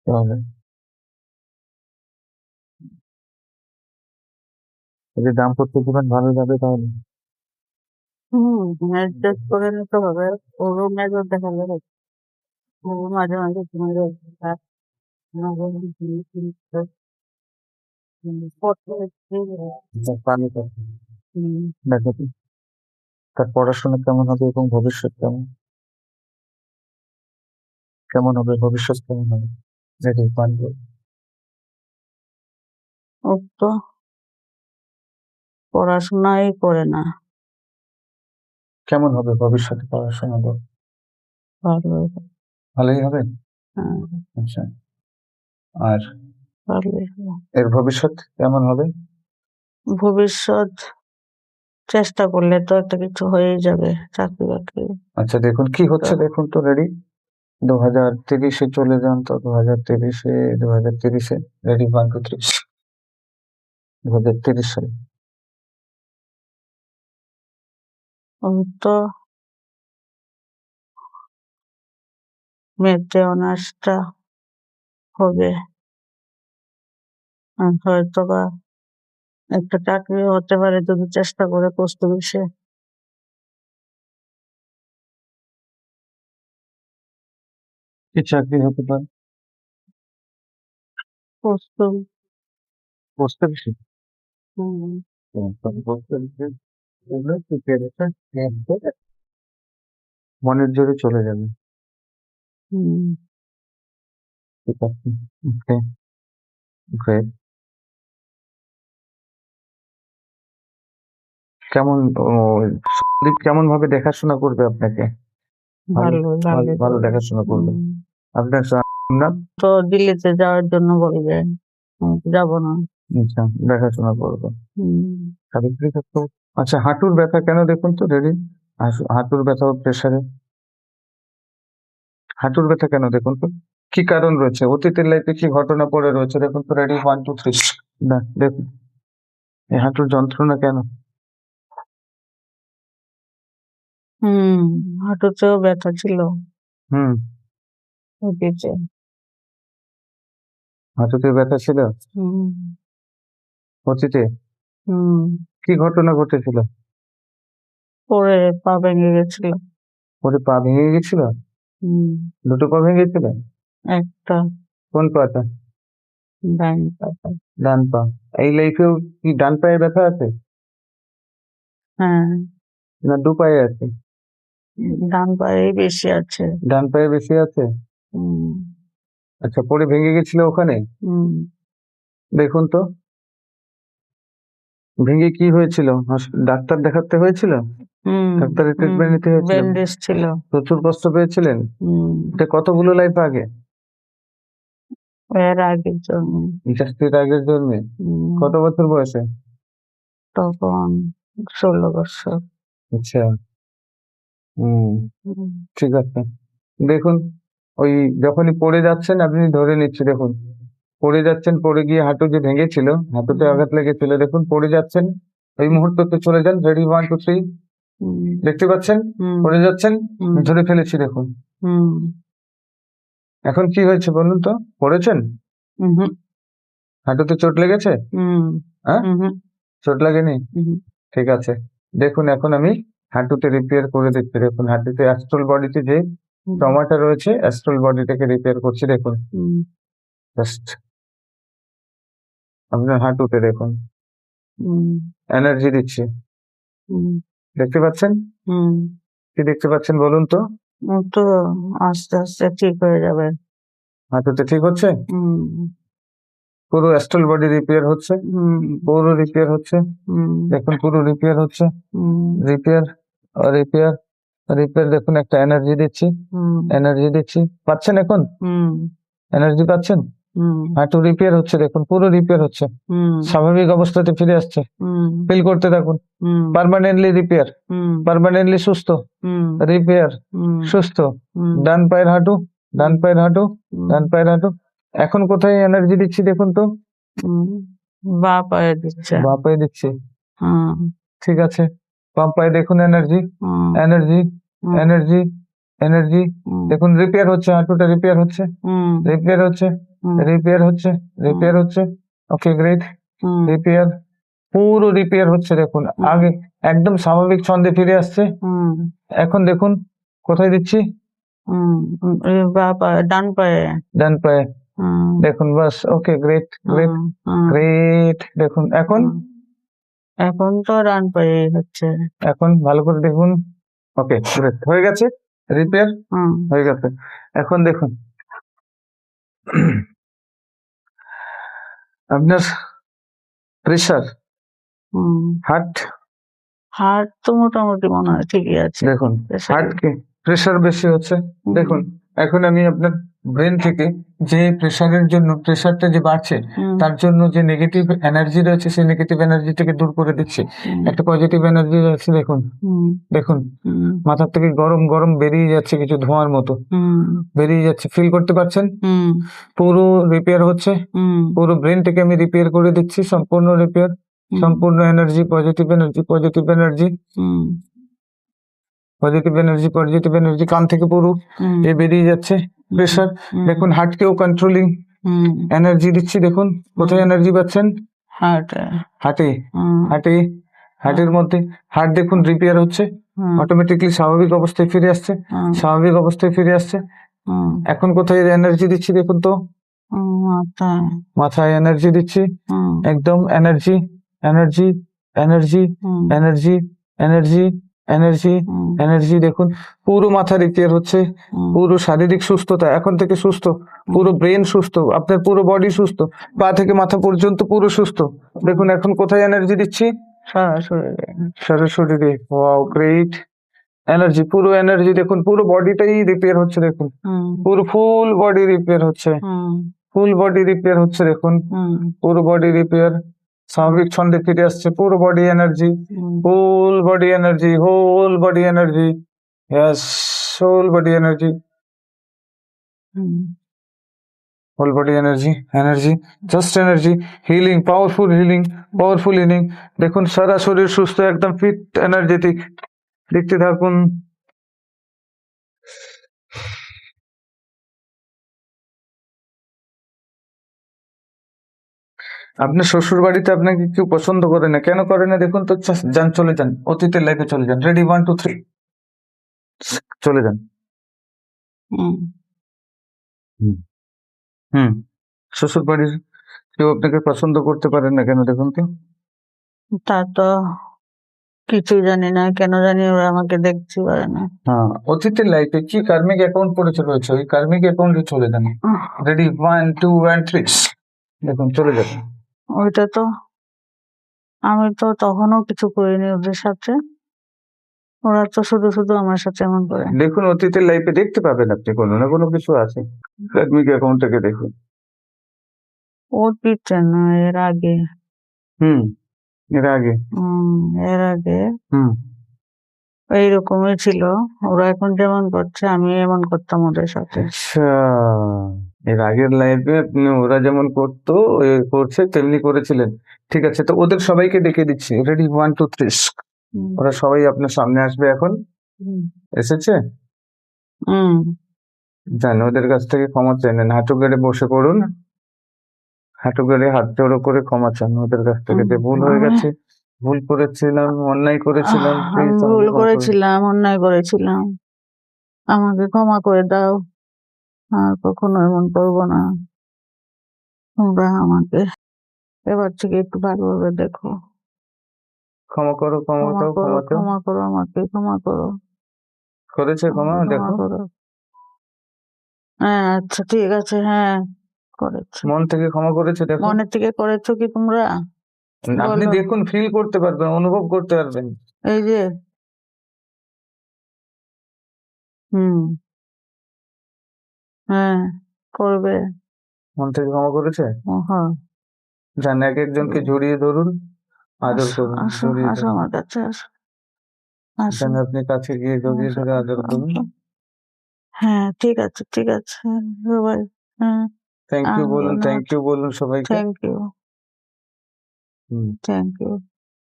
তাহলে যদি দাম্পত্য জীবন ভালো যাবে তাহলে অ্যাডজাস্ট করে নিতে হবে। ওরও মেজাজ দেখালে হবে। ও মাঝে মাঝে ঘুমিয়ে যাচ্ছে, আর মাঝে মাঝে ঘুমিয়ে ফিরছে। পড়তে হচ্ছে। পানি খাবে। হুম, দেখো তো, তার পড়াশোনা কেমন হবে এবং ভবিষ্যৎ কেমন কেমন হবে, ভবিষ্যৎ কেমন হবে। রেডি, 1 2। ও তো পড়াশোনাই করে না। কেমন হবে ভবিষ্যতে পড়াশোনা? ভালো, ভালোই হবে। হ্যাঁ, আচ্ছা, আর ভালোই। এর ভবিষ্যৎ কেমন হবে? ভবিষ্যৎ চেষ্টা করলে তো একটা কিছু হয়েই যাবে, চাকরি বাকরি। আচ্ছা, দেখুন কি হচ্ছে তো দেখুন তো। রেডি, 2030-এ চলে যান তো। 2030-এ রেডি, 1 2 3। 2030 সালে ও তো মেয়েতে অনার্সটা হবে, আর হয়তো বা একটা চাকরি হতে পারে যদি চেষ্টা করে পোস্ট অফিসে। কি চাকরি হতে পারে? পোস্ট পোস্ট অফিসে? পোস্ট অফিসে এগুলো কি পেরেছে? মনের জোরে চলে যাবে। ঠিক আছে, ওকে, গ্রেট। কেমন ও, সন্দীপ কেমন ভাবে দেখাশোনা করবে আপনাকে? ভালো, ভালো, ভালো, ভালো ভালো করবে। দেখাশোনা করবে। আপনার নাম? তো দিল্লিতে যাওয়ার জন্য বলবে, যাবো না। আচ্ছা, দেখাশোনা করবে। হুম, সাবিত্রী থাকতো। আচ্ছা, হাঁটুর ব্যথা কেন দেখুন তো। রেডি, হাঁটুর ব্যথা ও প্রেসারে। হাঁটুর ব্যথা কেন দেখুন তো। কি কারণ রয়েছে, অতীতের লাইফে কি ঘটনা পড়ে রয়েছে দেখুন তো। রেডি, 1 2 3। না, দেখুন এই হাঁটুর যন্ত্রণা কেন। হুম, হাঁটুতেও ব্যথা ছিল হুম, অতীতে। হাঁটুতে ব্যথা ছিল হুম, অতীতে। হুম, কি ঘটনা ঘটেছিল? পরে পা ভেঙে গেছিল। ওরে পা ভেঙে গেছিল? হুম, দুটো পা ভেঙে গেছিল? একটা কোন পাটা? ডাইন পাতা। ডান পা। এই লাইফেও কি ডান পায়ে ব্যথা আছে, হ্যাঁ, না দু পায়ে আছে? ডান পায়ে বেশি আছে। ডান পায়ে বেশি আছে। হুম, আচ্ছা, পরে ভেঙে গেছিল ওখানে? হুম, দেখুন তো, ভেঙে কি হয়েছিল? ডাক্তার দেখাতে হয়েছিল? হুম, ডাক্তারের হুম, ট্রিটমেন্ট নিতে হয়েছিল? ব্যান্ডেজ ছিল। প্রচুর কষ্ট পেয়েছিলেন? হুম, এটা কতগুলো লাইফ আগে? এর আগের জন্য। জাস্টের আগের জন্মে? কত বছর বয়সে? তখন 16 বছর। আচ্ছা। হুম, হুম, ঠিক আছে। দেখুন, ওই যখনই পড়ে যাচ্ছেন আপনি ধরে নিচ্ছি দেখুন। পড়ে যাচ্ছেন, পড়ে গিয়ে হাঁটু যে ভেঙেছিল, হাঁটুতে হুম, আঘাত লেগেছিল দেখুন পড়ে যাচ্ছেন। এই মুহূর্ততে চলে যান। রেডি 1, 2, 3 হুম, দেখতে পাচ্ছেন? হুম, পড়ে যাচ্ছেন, হুম, ধরে ফেলেছি দেখুন। হুম, এখন কি হয়েছে বলুন তো? পড়েছেন? উহু, হাঁটুতে চোট লেগেছে? হুম, হ্যাঁ? উহু, চোট লাগেনি? উহু, ঠিক আছে। দেখুন এখন আমি হাঁটুতে রিপেয়ার করে দিচ্ছি। দেখুন হাঁটুতে অ্যাস্ট্রাল বডিতে যে হুম, ট্রমাটা রয়েছে অ্যাস্ট্রাল বডিটাকে রিপেয়ার করছি দেখুন। হুম, জাস্ট আপনার হাঁটুতে দেখুন। হুম, এনার্জি দিচ্ছি। হুম, দেখতে পাচ্ছেন? হুম। কি দেখতে পাচ্ছেন বলুন তো? ও তো আস্তে, আস্তে ঠিক হয়ে যাবে। হাঁটুতে ঠিক হচ্ছে? হুম, পুরো অ্যাস্ট্রাল বডি রিপেয়ার হচ্ছে। হুম, পুরো রিপেয়ার হচ্ছে। হুম, দেখুন পুরো রিপেয়ার হচ্ছে। হুম, রিপেয়ার, রিপেয়ার, রিপেয়ার দেখুন একটা এনার্জি দিচ্ছি। হুম, এনার্জি দিচ্ছি। পাচ্ছেন এখন? হুম, এনার্জি পাচ্ছেন? হুম, হাঁটু রিপেয়ার হচ্ছে দেখুন, পুরো রিপেয়ার হচ্ছে। হুম, স্বাভাবিক অবস্থাতে ফিরে আসছে। হুম, ফিল করতে থাকুন। হুম, পার্মানেন্টলি রিপেয়ার, হুম, পার্মানেন্টলি সুস্থ, হুম, রিপেয়ার, হুম, সুস্থ। হুম, ডান পায়ের হাঁটু, ডান হুম, পায়ের হাঁটু, হুম, ডান পায়ের হাঁটু। এখন কোথায় এনার্জি দিচ্ছি দেখুন তো? হুম। বাঁ পায়ে দিচ্ছে। বাঁ পায়ে দিচ্ছি। হুম, ঠিক আছে। বাম পায়ে দেখুন এনার্জি, হুম, এনার্জি, হুম, এনার্জি, এনার্জি। হুম, দেখুন রিপেয়ার হচ্ছে, হাঁটুটা রিপেয়ার হচ্ছে, হুম, রিপেয়ার হচ্ছে, হুম, রিপেয়ার হচ্ছে, হুম, রিপেয়ার হচ্ছে। Okay great. হুম, রিপেয়ার, পুরো রিপেয়ার হচ্ছে দেখুন। হুম, আগে একদম স্বাভাবিক ছন্দে ফিরে আসছে। হুম, এখন দেখুন কোথায় দিচ্ছি? হুম, এই বাঁ পায়ে, ডান পায়ে। ডান পায়ে। হুম, দেখুন বাস ওকে গ্রেট, গ্রেট, হুম, হুম, গ্রেট। দেখুন এখন, হুম। এখন তো ডান পায়েই হচ্ছে। এখন ভালো করে দেখুন। ওকে গ্রেট হয়ে গেছে। রিপেয়ার হুম, হয়ে গেছে। এখন দেখুন আপনার প্রেশার, হুম। হার্ট হার্ট তো মোটামুটি মনে হয় ঠিকই আছে। দেখুন, প্রেশার। হার্ট কি প্রেশার বেশি হচ্ছে। হুম, দেখুন এখন আমি আপনার ব্রেন থেকে যে প্রেশারের জন্য প্রেশারটা যে বাড়ছে হুম, তার জন্য যে নেগেটিভ এনার্জি রয়েছে সেই নেগেটিভ এনার্জিটাকে দূর করে দিচ্ছে। হুম, একটা পজিটিভ এনার্জি রয়েছে দেখুন। হুম, দেখুন হুম, মাথার থেকে গরম গরম বেরিয়ে যাচ্ছে কিছু ধোঁয়ার মতো হুম, বেরিয়ে যাচ্ছে। ফিল করতে পারছেন? হুম, পুরো রিপেয়ার হচ্ছে। হুম, পুরো ব্রেনটাকে আমি রিপেয়ার করে দিচ্ছি। সম্পূর্ণ রিপেয়ার, হুম, সম্পূর্ণ energy, positive energy, positive energy, hmm, positive energy, positive energy কান থেকে পুরো হুম, বেরিয়ে যাচ্ছে প্রেশার। হুম, দেখুন হার্টকেও কন্ট্রোলিং হুম, এনার্জি দিচ্ছি দেখুন। কোথায় এনার্জি পাচ্ছেন? হার্টে। হার্টে, হুম, হার্টে, হার্টের মধ্যে। হার্ট দেখুন রিপেয়ার হচ্ছে। হুম, অটোমেটিক্যালি স্বাভাবিক অবস্থায় ফিরে আসছে। হুম, স্বাভাবিক অবস্থায় ফিরে আসছে। হুম, এখন কোথায় এনার্জি দিচ্ছি দেখুন তো? হুম, মাথায়। মাথায় এনার্জি দিচ্ছি। হুম, একদম এনার্জি, এনার্জি, এনার্জি, হুম, এনার্জি, এনার্জি, এনার্জি, হুম, এনার্জি দেখুন পুরো মাথা রিপেয়ার হচ্ছে। হুম, পুরো শারীরিক সুস্থতা এখন থেকে সুস্থ। পুরো ব্রেন সুস্থ, আপনার পুরো বডি সুস্থ। পা থেকে মাথা পর্যন্ত পুরো সুস্থ। দেখুন এখন কোথায় এনার্জি দিচ্ছি? সারা শরীরে। সারা শরীরে। Wow great. এনার্জি, পুরো এনার্জি দেখুন পুরো বডিটাই রিপেয়ার হচ্ছে দেখুন। হুম, পুরো ফুল বডি রিপেয়ার হচ্ছে। হুম, ফুল বডি রিপেয়ার হচ্ছে দেখুন। হুম, পুরো বডি রিপেয়ার, স্বাভাবিক ছন্দে ফিরে আসছে। পুরো body energy, hmm, full body energy, whole body energy. Yes, whole body energy, hmm, whole body energy, energy, just energy, healing, powerful healing, powerful healing. দেখুন সারা শরীর সুস্থ, একদম ফিট, এনার্জেটিক। দেখতে থাকুন। আপনার শ্বশুর বাড়িতে আপনাকে কেউ পছন্দ করে না, কেন করে না দেখুন তো? যান, চলে যান, অতীতের লাইফে চলে যান। রেডি 1, 2, 3 চলে যান। হুম। হুম, হুম। শ্বশুর বাড়ির কেউ আপনাকে পছন্দ করতে পারে না কেন দেখুন তো? তা তো কিছুই জানি না। কেন জানি ওরা আমাকে দেখতে পারে না। হ্যাঁ, অতীতের লাইফে কি কার্মিক অ্যাকাউন্ট পড়েছে রয়েছে, ওই কার্মিক অ্যাকাউন্টে চলে যান। উহ, রেডি 1, 2 and 3 দেখুন চলে যাবেন। ওইটা তো আমি তো তখনও কিছু করিনি ওদের সাথে। ওরা তো শুধু, শুধু আমার সাথে এমন করে। দেখুন অতীতের লাইফে দেখতে পাবেন আপনি কোনো না কোনো কিছু আছে। কার্মিক অ্যাকাউন্টটাকে দেখুন। অতীতে না, এর আগে। হুম, এর আগে। এর আগে হুম। এইরকমই ছিল। ওরা এখন যেমন করছে আমি এমন করতাম ওদের সাথে। আচ্ছা, এর আগের লাইফে আপনি ওরা যেমন করতো করছে তেমনি করেছিলেন। ঠিক আছে, তো ওদের সবাইকে ডেকে দিচ্ছি। রেডি, 1 2 3। হুম, ওরা সবাই আপনার সামনে আসবে এখন। হুম, এসেছে? হুম, যান, ওদের কাছ থেকে ক্ষমা চেয়ে নেন। হাঁটু গেড়ে বসে পড়ুন। হাঁটু গেড়ে হাত জোড়ো করে ক্ষমা চান ওদের কাছ থেকে, যে ভুল হয়ে আমি গেছে, ভুল করেছিলাম, অন্যায় করেছিলাম, আমি প্লিজ ভুল আমাকে ক্ষমা করে দিন। করেছিলাম, অন্যায় করেছিলাম, আমাকে ক্ষমা করে দাও, আর কখনো এমন করবো না। তোমরা আমাকে এবার থেকে একটু ভালোভাবে দেখো। ক্ষমা করো, ক্ষমা ক্ষমা চাও, করো, ক্ষমা চাও। ক্ষমা করো, আমাকে ক্ষমা করো, করেছে ক্ষমা? আমাকে ক্ষমা দেখো, করো। হ্যাঁ, আচ্ছা ঠিক আছে, হ্যাঁ করেছো। মন থেকে ক্ষমা করেছে, দেখো। মনের থেকে করেছো কি তোমরা? আপনি বলো। দেখুন, ফিল করতে পারবেন, অনুভব করতে পারবেন। এই যে, হুম, হ্যাঁ, করবে। মন থেকে ক্ষমা করেছে। হ্যাঁ, যান, এক একজনকে জড়িয়ে ধরুন, আদর আসো, করুন, আসো, জড়িয়ে আসো ধরুন। আমার কাছে, আসো, আসো, যান, আপনি কাছে গিয়ে জড়িয়ে আসো, ধরে আদর আসো, করুন। আসো। হ্যাঁ, ঠিক আছে, ঠিক আছে, সবাই। হ্যাঁ, থ্যাংক ইউ আনবো বলুন, না। থ্যাংক ইউ বলুন সবাইকে। Thank you, hmm, thank you,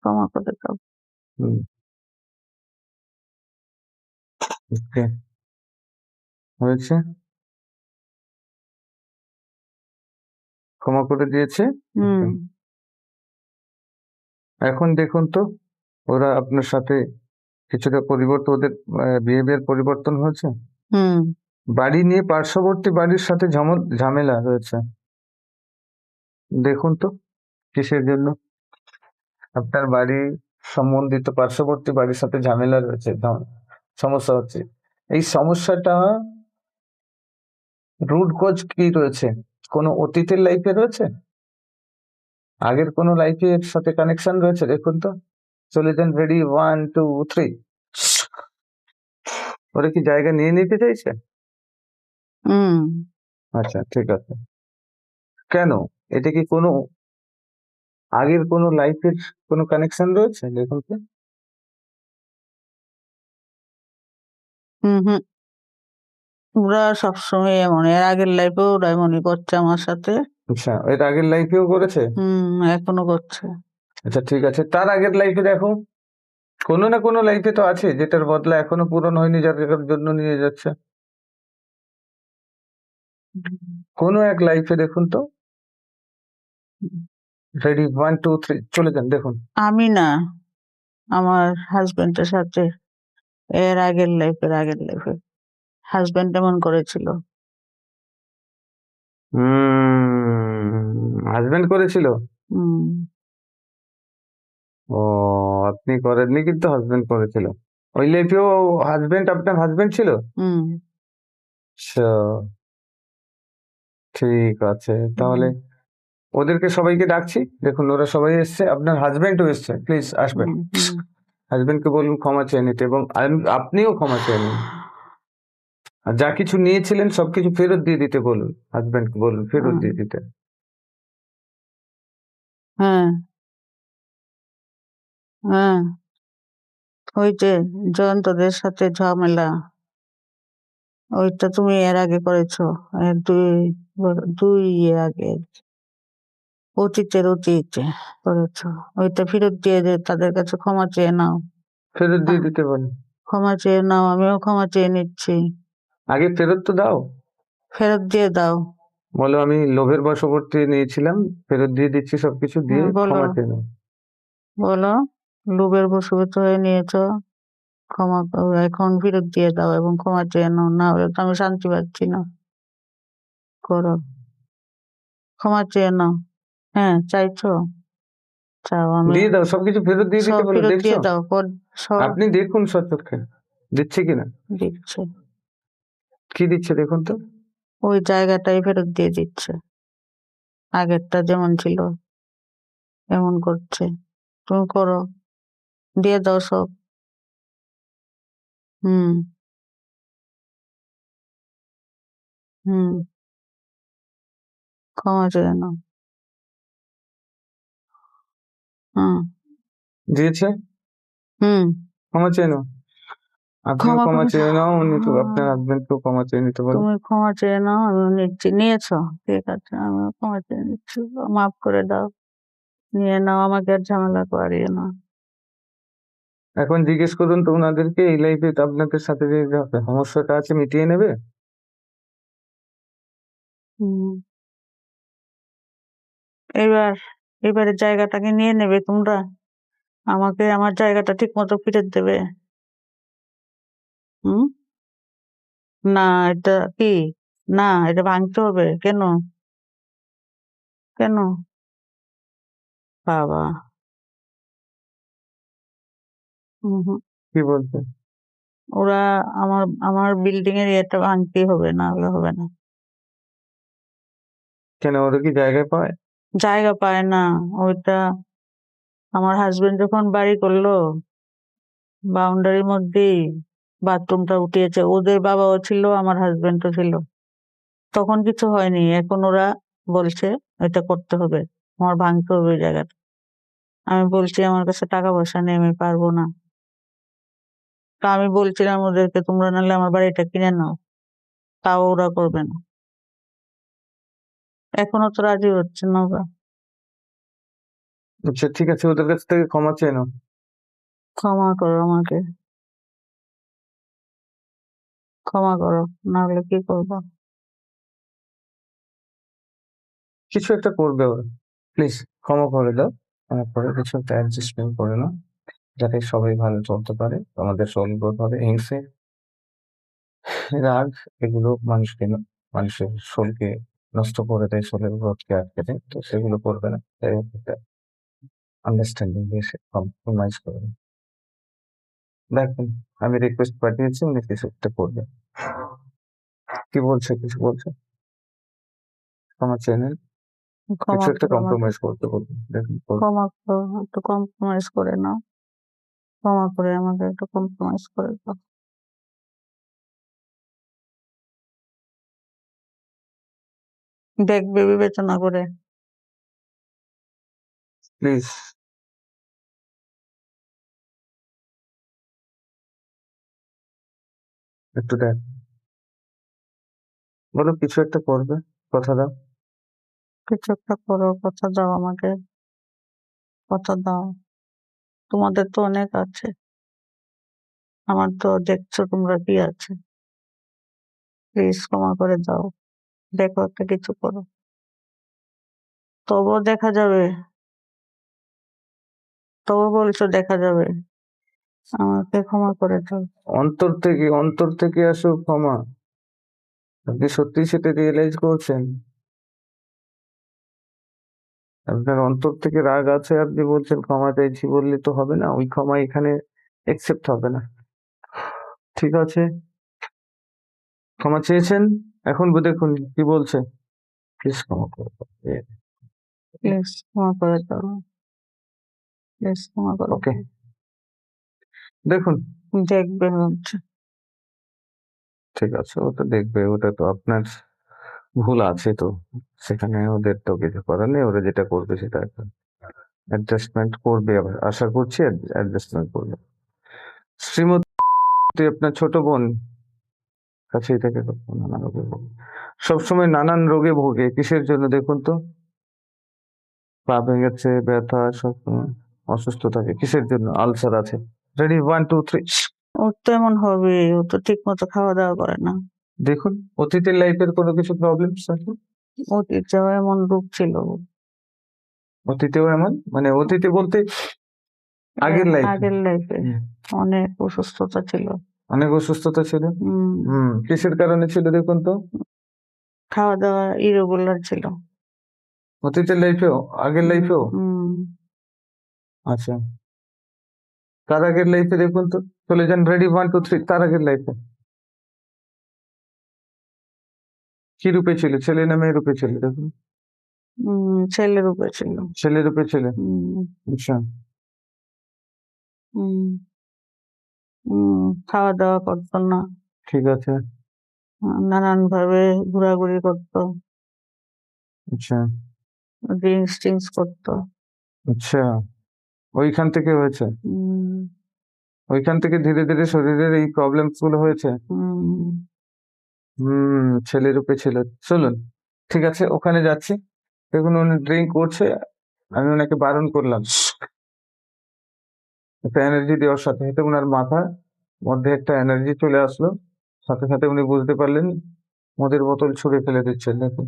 ক্ষমা করে দাও। হুম, ওকে, হয়েছে? ক্ষমা করে দিয়েছে? হুম, ওকে। এখন দেখুন তো, ওরা আপনার সাথে কিছুটা পরিবর্তন, ওদের বিহেভিয়ার পরিবর্তন হয়েছে? হুম, বাড়ি নিয়ে পার্শ্ববর্তী বাড়ির সাথে ঝামেলা হয়েছে। দেখুন তো কিসের জন্য? আপনার বাড়ি সম্বন্ধিত পার্শ্ববর্তী বাড়ির সাথে ঝামেলা রয়েছে, সমস্যা হচ্ছে। এই সমস্যাটা রুট কজ কি রয়েছে? কোনো অতীতের লাইফে রয়েছে? আগের কোনো লাইফে এর সাথে কানেকশন রয়েছে? দেখুন তো। চলে যান, রেডি, 1 2 3। ওরা কি জায়গা নিয়ে নিতে চাইছে? হুম, আচ্ছা, ঠিক আছে। কেন? এটা কি কোনো আগের কোনো লাইফের কোনো কানেকশন রয়েছে? দেখুন তো। হুম, হুম। ওরা সবসময় এমন, এর আগের লাইফেও ওরা এমনই করছে আমার সাথে। আচ্ছা, এর আগের লাইফেও করেছে? এখনো করছে। আচ্ছা, ঠিক আছে। তার আগের লাইফে দেখো। কোনো না কোনো লাইফে তো আছে যেটার বদলা এখনো পূরণ হয়নি, যার জন্য নিয়ে যাচ্ছে। হুম, কোনো এক লাইফে দেখুন তো। হুম। রেডি, 1 2 3, চলে যান, দেখুন। আমি না, আমার হাজবেন্ডের সাথে, এর আগের লাইফে হাজবেন্ড এমন করেছিল। হাজবেন্ড করেছিল? হুম, ও, আপনি করেননি কিন্তু হাজবেন্ড করেছিল। ওই লাইফেও হাজবেন্ড আপনার হাজবেন্ড ছিল? হুম, আচ্ছা, ঠিক আছে। হুম, তাহলে ওদেরকে সবাইকে ডাকছি। দেখুন, ওরা সবাই এসছে, আপনার হাজবেন্ডও এসছে। প্লিজ আসবেন। হুম, হুম। হাজবেন্ডকে বলুন ক্ষমা চেয়ে নিতে, এবং আপনিও ক্ষমা চেয়ে নিন। আর যা কিছু নিয়েছিলেন সবকিছু ফেরত দিয়ে দিতে বলুন। হাজবেন্ডকে বলুন ফেরত হুম, দিয়ে দিতে। হ্যাঁ, হ্যাঁ, ওই যে জয়ন্তদের সাথে ঝামেলা, ওইটা তুমি এর আগে করেছো। এর দুই ইয়ে আগে, অতীতে করেছো। ওইটা ফেরত দিয়ে তাদের কাছে ক্ষমা চেয়ে নাও। ফেরত দিয়ে আহ, দিতে বলুন। ক্ষমা চেয়ে নাও, আমিও ক্ষমা চেয়ে নিচ্ছি। আগে ফেরত তো দাও। ফেরত দিয়ে দাও। বলো, আমি লোভের বশবর্তী নিয়েছিলাম, ফেরত দিয়ে দিচ্ছি, সবকিছু দিয়ে বলো, ক্ষমা চেয়ে নাও। বলো, লোভের বশবর্তী হয়ে নিয়েছো, এখন ফেরত দিয়ে দাও এবং ক্ষমা চেয়ে নাও, না হলে তো আমি শান্তি পাচ্ছি না। করো, ক্ষমা চেয়ে নাও। হ্যাঁ, চাইছো, চাও, আমি দিয়ে দাও, সবকিছু ফেরত দিয়ে দিতে সব বলো, ফেরত দেখছো? দিয়ে দাও, সব আপনি দেখুন সচক্ষে দিচ্ছে কিনা। দিচ্ছে। কি দিচ্ছে দেখুন তো। ওই জায়গাটাই ফেরত দিয়ে দিচ্ছে, আগেরটা যেমন ছিল এমন করছে। তুমি করো, দিয়ে দাও সব। হুম, হুম, ক্ষমা চেয়ে নাও। হুম দিয়েছে? হুম ক্ষমা চেয়ে নাও। আপনিও ক্ষমা ক্ষমা করে চেয়ে নাও, উনি তো দাও। আপনার হাসব্যান্ডকেও ক্ষমা চেয়ে নিতে বলো। তুমি ক্ষমা চেয়ে নাও, আমি নিচ্ছি। নিয়েছো? ঠিক আছে, আমিও ক্ষমা চেয়ে নিচ্ছি। মাফ করে দাও। নিয়ে নাও, আমাকে আর ঝামেলা করিও না। এখন জিজ্ঞেস করুন তো উনাদেরকে, এই লাইফে তো আপনাদের সাথে যে সমস্যাটা আছে মিটিয়ে নেবে? হুম। এবার এবারে জায়গাটাকে নিয়ে নেবে তোমরা? আমাকে আমার জায়গাটা ঠিক মতো ফিরত দেবে? হুম? না, এটা কি? না, এটা ভাঙতে হবে। কেন? কেন? বাবা! হুম। কি বলছেন? ওরা আমার আমার বিল্ডিং এর ইয়েটা ভাঙতেই হবে, না হলে হবে না। কেন ওরা কি জায়গা পায়? জায়গা পায় না। ওইটা আমার হাসবেন্ড যখন বাড়ি করলো, বাউন্ডারির মধ্যেই বাথরুমটা উঠিয়েছে। ওদের বাবাও ছিল, আমার হাসবেন্ডও ছিল। তখন কিছু হয়নি। এখন ওরা বলছে এটা করতে হবে। আমার ভাঙতে হবে ওই জায়গাটা। আমি বলছি আমার কাছে টাকা পয়সা নেই, আমি পারবো না। তা আমি বলছিলাম ওদেরকে, তোমরা নাহলে আমার বাড়িটা কিনে নাও। তাও ওরা করবে না। এখনো তো রাজি হচ্ছে না ওরা। আচ্ছা ঠিক আছে, ওদের কাছ থেকে ক্ষমা চেয়ে নাও। ক্ষমা করো আমাকে, ক্ষমা করো, না হলে কি করবো? কিছু একটা করবে ওরা। প্লিজ ক্ষমা করে দাও। তারপরে কিছু একটা অ্যাডজাস্টমেন্ট করে নাও, যাতে সবাই ভালো চলতে পারে। আমাদের সোল ভাবে হিংসে, রাগ এগুলো মানুষের সোলকে নষ্ট করে দেয়, সোলের গ্রোথকে আটকে দেয়। তো সেগুলো করবে না। তাই একটা আন্ডারস্ট্যান্ডিং দিয়ে কম্প্রোমাইজ করে নিন। দেখুন, আমি রিকোয়েস্ট পাঠিয়েছি, উনি কিছু একটা করবেন। কি বলছে? কিছু বলছে? ক্ষমা চেয়ে নিন। কিছু ক্ষমা একটা করো আমাকে, কম্প্রোমাইজ করতে বলুন। দেখুন করুন। ক্ষমা করো, একটু কম্প্রোমাইজ করে নাও। ক্ষমা করে আমাকে একটু কম্প্রোমাইজ করে দাও। দেখবে বিবেচনা করে। প্লিজ একটু দেখ, বলো কিছু একটা করবে, কথা দাও। কিছু একটা করো, কথা দাও আমাকে, কথা দাও। তোমাদের তো অনেক আছে, আমার তো দেখছো তোমরা কি আছে। প্লিজ ক্ষমা করে দাও। দেখো একটা কিছু করো, তবুও দেখা যাবে। তবু বলছো দেখা যাবে। আমাকে ক্ষমা করে দাও। অন্তর থেকে আসুক ক্ষমা। আপনি সত্যি সেটা রিয়েলাইজ করছেন? আপনার অন্তর থেকে রাগ আছে, আপনি বলছেন ক্ষমা চাইছি বললে তো হবে না, ওই ক্ষমা এখানে একসেপ্ট হবে না। ঠিক আছে, ক্ষমা চেয়েছেন, এখন দেখুন কি বলছে। প্লিজ ক্ষমা করে দাও। প্লিজ ক্ষমা করে দাও। প্লিজ ক্ষমা করে ওকে, দাও। দেখুন দেখবে হচ্ছে। ঠিক আছে, ওটা দেখবে, ওটা তো আপনার ভুল আছে তো, সেখানে ওদের তো কিছু করার নেই। ওরা যেটা করবে সেটা অ্যাডজাস্টমেন্ট করবে, আবার আশা করছি অ্যাডজাস্টমেন্ট করবে। শ্রীমতী আপনার ছোট বোন কাছেই থেকে নানা রোগে ভোগে, সবসময় নানান রোগে ভোগে। কিসের জন্য দেখুন তো? পা ভেঙেছে, ব্যথা, সবসময় অসুস্থ থাকে। কিসের জন্য? আলসার আছে। রেডি, 1 2 3। ওর তো এমন হবে, ও তো ঠিক মতো খাওয়া দাওয়া করে না। দেখুন, অতীতের লাইফের কোনো কিছু প্রবলেম আছে? অতীতেও এমন রূপ ছিল ওর। অতীতেও এমন, মানে অতীতে বলতে আগের লাইফে? আগের লাইফে অনেক অসুস্থতা ছিল। অনেক অসুস্থতা ছিল। হম। কিসের কারণে ছিল দেখুন তো? খাওয়া দাওয়া ইরেগুলার ছিল। অতীতের লাইফেও, আগের লাইফেও? হম। আচ্ছা, তার আগের লাইফে দেখুন তো, চলে যান, রেডি, 1 2 3, তার আগের লাইফে কি রূপে ছিল? ছেলে না মেয়ে রূপে ছিল দেখুন? ছেলের উপর ছিল। ছেলে রূপে ছিল। হম। আচ্ছা, হম। খাওয়া দাওয়া করতো না। ঠিক আছে। নানান ভাবে ঘোরাঘুরি করতো, আচ্ছা, ড্রিঙ্কস টিঙ্কস করতো। আচ্ছা, ওইখান থেকে হয়েছে, হুম, ওইখান থেকে ধীরে ধীরে শরীরের এই প্রবলেমস গুলো হয়েছে। হুম, ছেলের রূপে ছিল। চলুন, ঠিক আছে, ওখানে যাচ্ছি। দেখুন উনি ড্রিঙ্ক করছে, আমি ওনাকে বারণ করলাম। একটা এনার্জি দেওয়ার সাথে সাথে উনার মাথার মধ্যে একটা এনার্জি চলে আসলো। সাথে সাথে উনি বুঝতে পারলেন মদের বোতল ছুঁড়ে ফেলে দিচ্ছেন। দেখুন,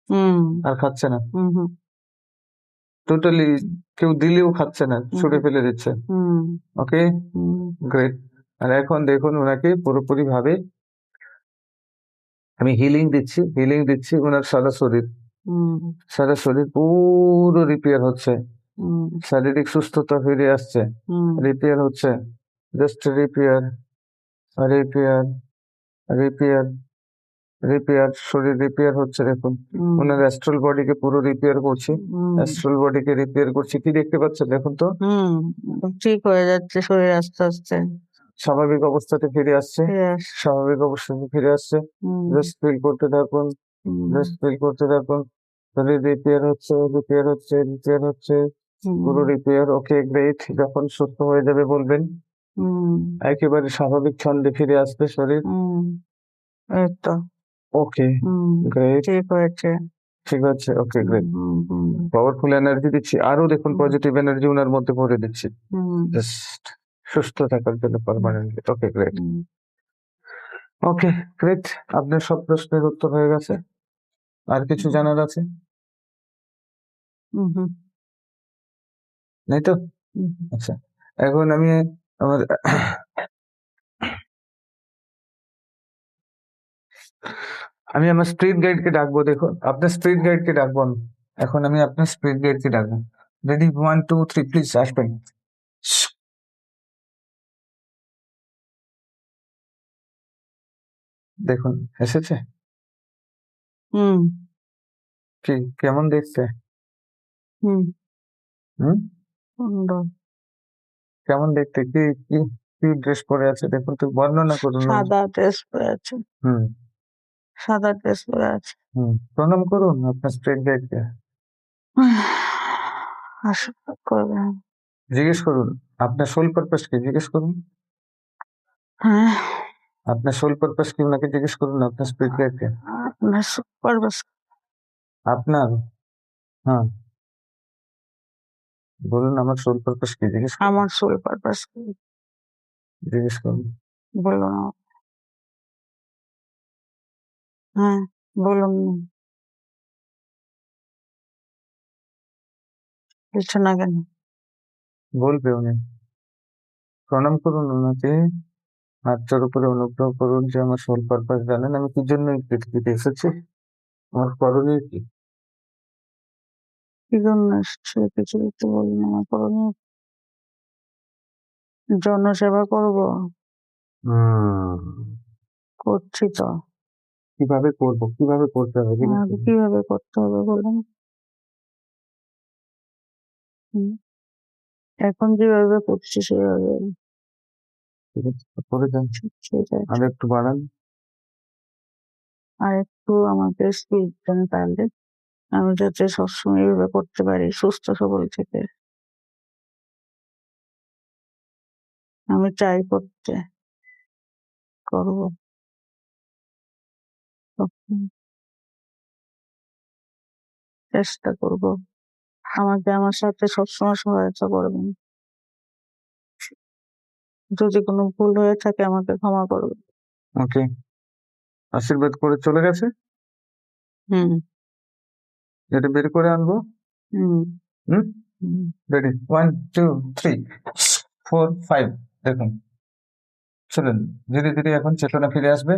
হুম, আর খাচ্ছে না। হুম, হুম, টোটালি কেউ দিলেও খাচ্ছে না, হুম, ছুঁড়ে ফেলে দিচ্ছে। হুম, ওকে, হুম, গ্রেট। আর এখন দেখুন ওনাকে পুরোপুরি ভাবে আমি হিলিং দিচ্ছি ওনার হুম, সারা শরীর পুরো রিপেয়ার হচ্ছে। হুম, শারীরিক সুস্থতা ফিরে আসছে, হুম, রিপেয়ার হচ্ছে, just repair, repair, repair, repair, শরীর রিপেয়ার হচ্ছে। দেখুন হুম, ওনার অ্যাস্ট্রাল বডিকে পুরো রিপেয়ার করছি, হুম, অ্যাস্ট্রাল বডিকে রিপেয়ার করছি। কি দেখতে পাচ্ছেন দেখুন তো? হুম, ঠিক হয়ে যাচ্ছে শরীর আস্তে আস্তে। স্বাভাবিক অবস্থাতে ফিরে আসছে, ফিরে আস স্বাভাবিক অবস্থাতে ফিরে আসছে। হুম, জাস্ট ফিল করতে থাকুন, হুম, জাস্ট ফিল করতে থাকুন। শরীর রিপেয়ার হচ্ছে, রিপেয়ার হচ্ছে, রিপেয়ার হচ্ছে, পুরো হুম, রিপেয়ার। ওকে, গ্রেট। যখন সুস্থ হয়ে যাবে বলবেন, হুম, একেবারে স্বাভাবিক ছন্দে ফিরে আসবে শরীর। হুম, এই তো। ওকে, হুম, গ্রেট। ঠিক হয়েছে। ঠিক আছে, ওকে, হুম, গ্রেট। হুম, হুম, পাওয়ারফুল এনার্জি দিচ্ছি। আরো দেখুন হুম, পজিটিভ এনার্জি উনার মধ্যে ভরে দিচ্ছি। হুম, জাস্ট সুস্থ থাকার জন্য পার্মানেন্টলি। ওকে, গ্রেট। হুম, ওকে, গ্রেট। আপনার সব প্রশ্নের উত্তর হয়ে গেছে। আর কিছু হুম, জানার আছে? হুম, হুম, নেই তো? হুম, আচ্ছা। এখন আমি আমার আমি আমার স্ট্রিট গাইডকে ডাকবো। দেখুন, আপনার স্ট্রিট গাইডকে ডাকবো আমি। এখন আমি আপনার স্ট্রিট গাইডকে ডাকবো। রেডি? 1, 2, 3 প্লিজ আসবেন। দেখুন, এসেছে? হুম, কি কেমন দেখতে? হুম, হুম? সুন্দর। কেমন দেখতে? কি কি ড্রেস পরে আছে দেখুন তো, বর্ণনা করুন। সাদা ড্রেস পরে আছে। হুম, সাদা ড্রেস পরে আছে। হুম। প্রণাম করুন আপনার স্ট্রিট গাইডকে। আশীর্বাদ করবেন। জিজ্ঞেস করুন আপনার সোল পারপাস কি, জিজ্ঞেস করুন। হ্যাঁ, আপনার সোল পারপাস কি উনাকে জিজ্ঞেস করুন আপনার স্ট্রিট গাইডকে। আপনার সুপারভাইজার আপনার, হ্যাঁ, বলুন আমার সোল পারপাস কি, জিজ্ঞেস করুন, আমার সোল পারপাস কি জিজ্ঞেস করুন। বলুন। হ্যাঁ, বলুন। কিছু না কেন? বলবে উনি। প্রণাম করুন ওনাকে। আত্মার উপরে অনুগ্রহ করুন যে আমার সোল পারপাস জানেন আমি কি জন্য এই পৃথিবীতে এসেছি, আমার করণীয় কি। কি জন্য এসেছি কিছু কিছু বলুন। আমার করণীয় জনসেবা করব। হুম, করছি তো। কিভাবে করব, কিভাবে করতে হবে জিজ্ঞেস আমাকে করুন। কিভাবে করতে হবে বলুন। হুম, এখন যেভাবে করছি সেভাবে ঠিক আছে, করে দেন। ঠিক আর আছে। একটু বাড়ান। আর একটু আমাকে স্পিড দেন তাহলে আমি যাতে সবসময় এভাবে করতে পারি সুস্থ সবল থেকে। আমি ট্রাই করতে করব। চেষ্টা করব। আমাকে আমার সাথে সবসময় সহায়তা করবেন। যদি কোনো ভুল হয়ে থাকে আমাকে ক্ষমা করবেন। ওকে, আশীর্বাদ করে চলে গেছে। হুম, এটা বের করে আনবো। হুম, হুম, হুম, রেডি? 1, 2, 3, 4, 5। দেখুন, শুনুন, ধীরে ধীরে এখন চেতনা ফিরে আসবে।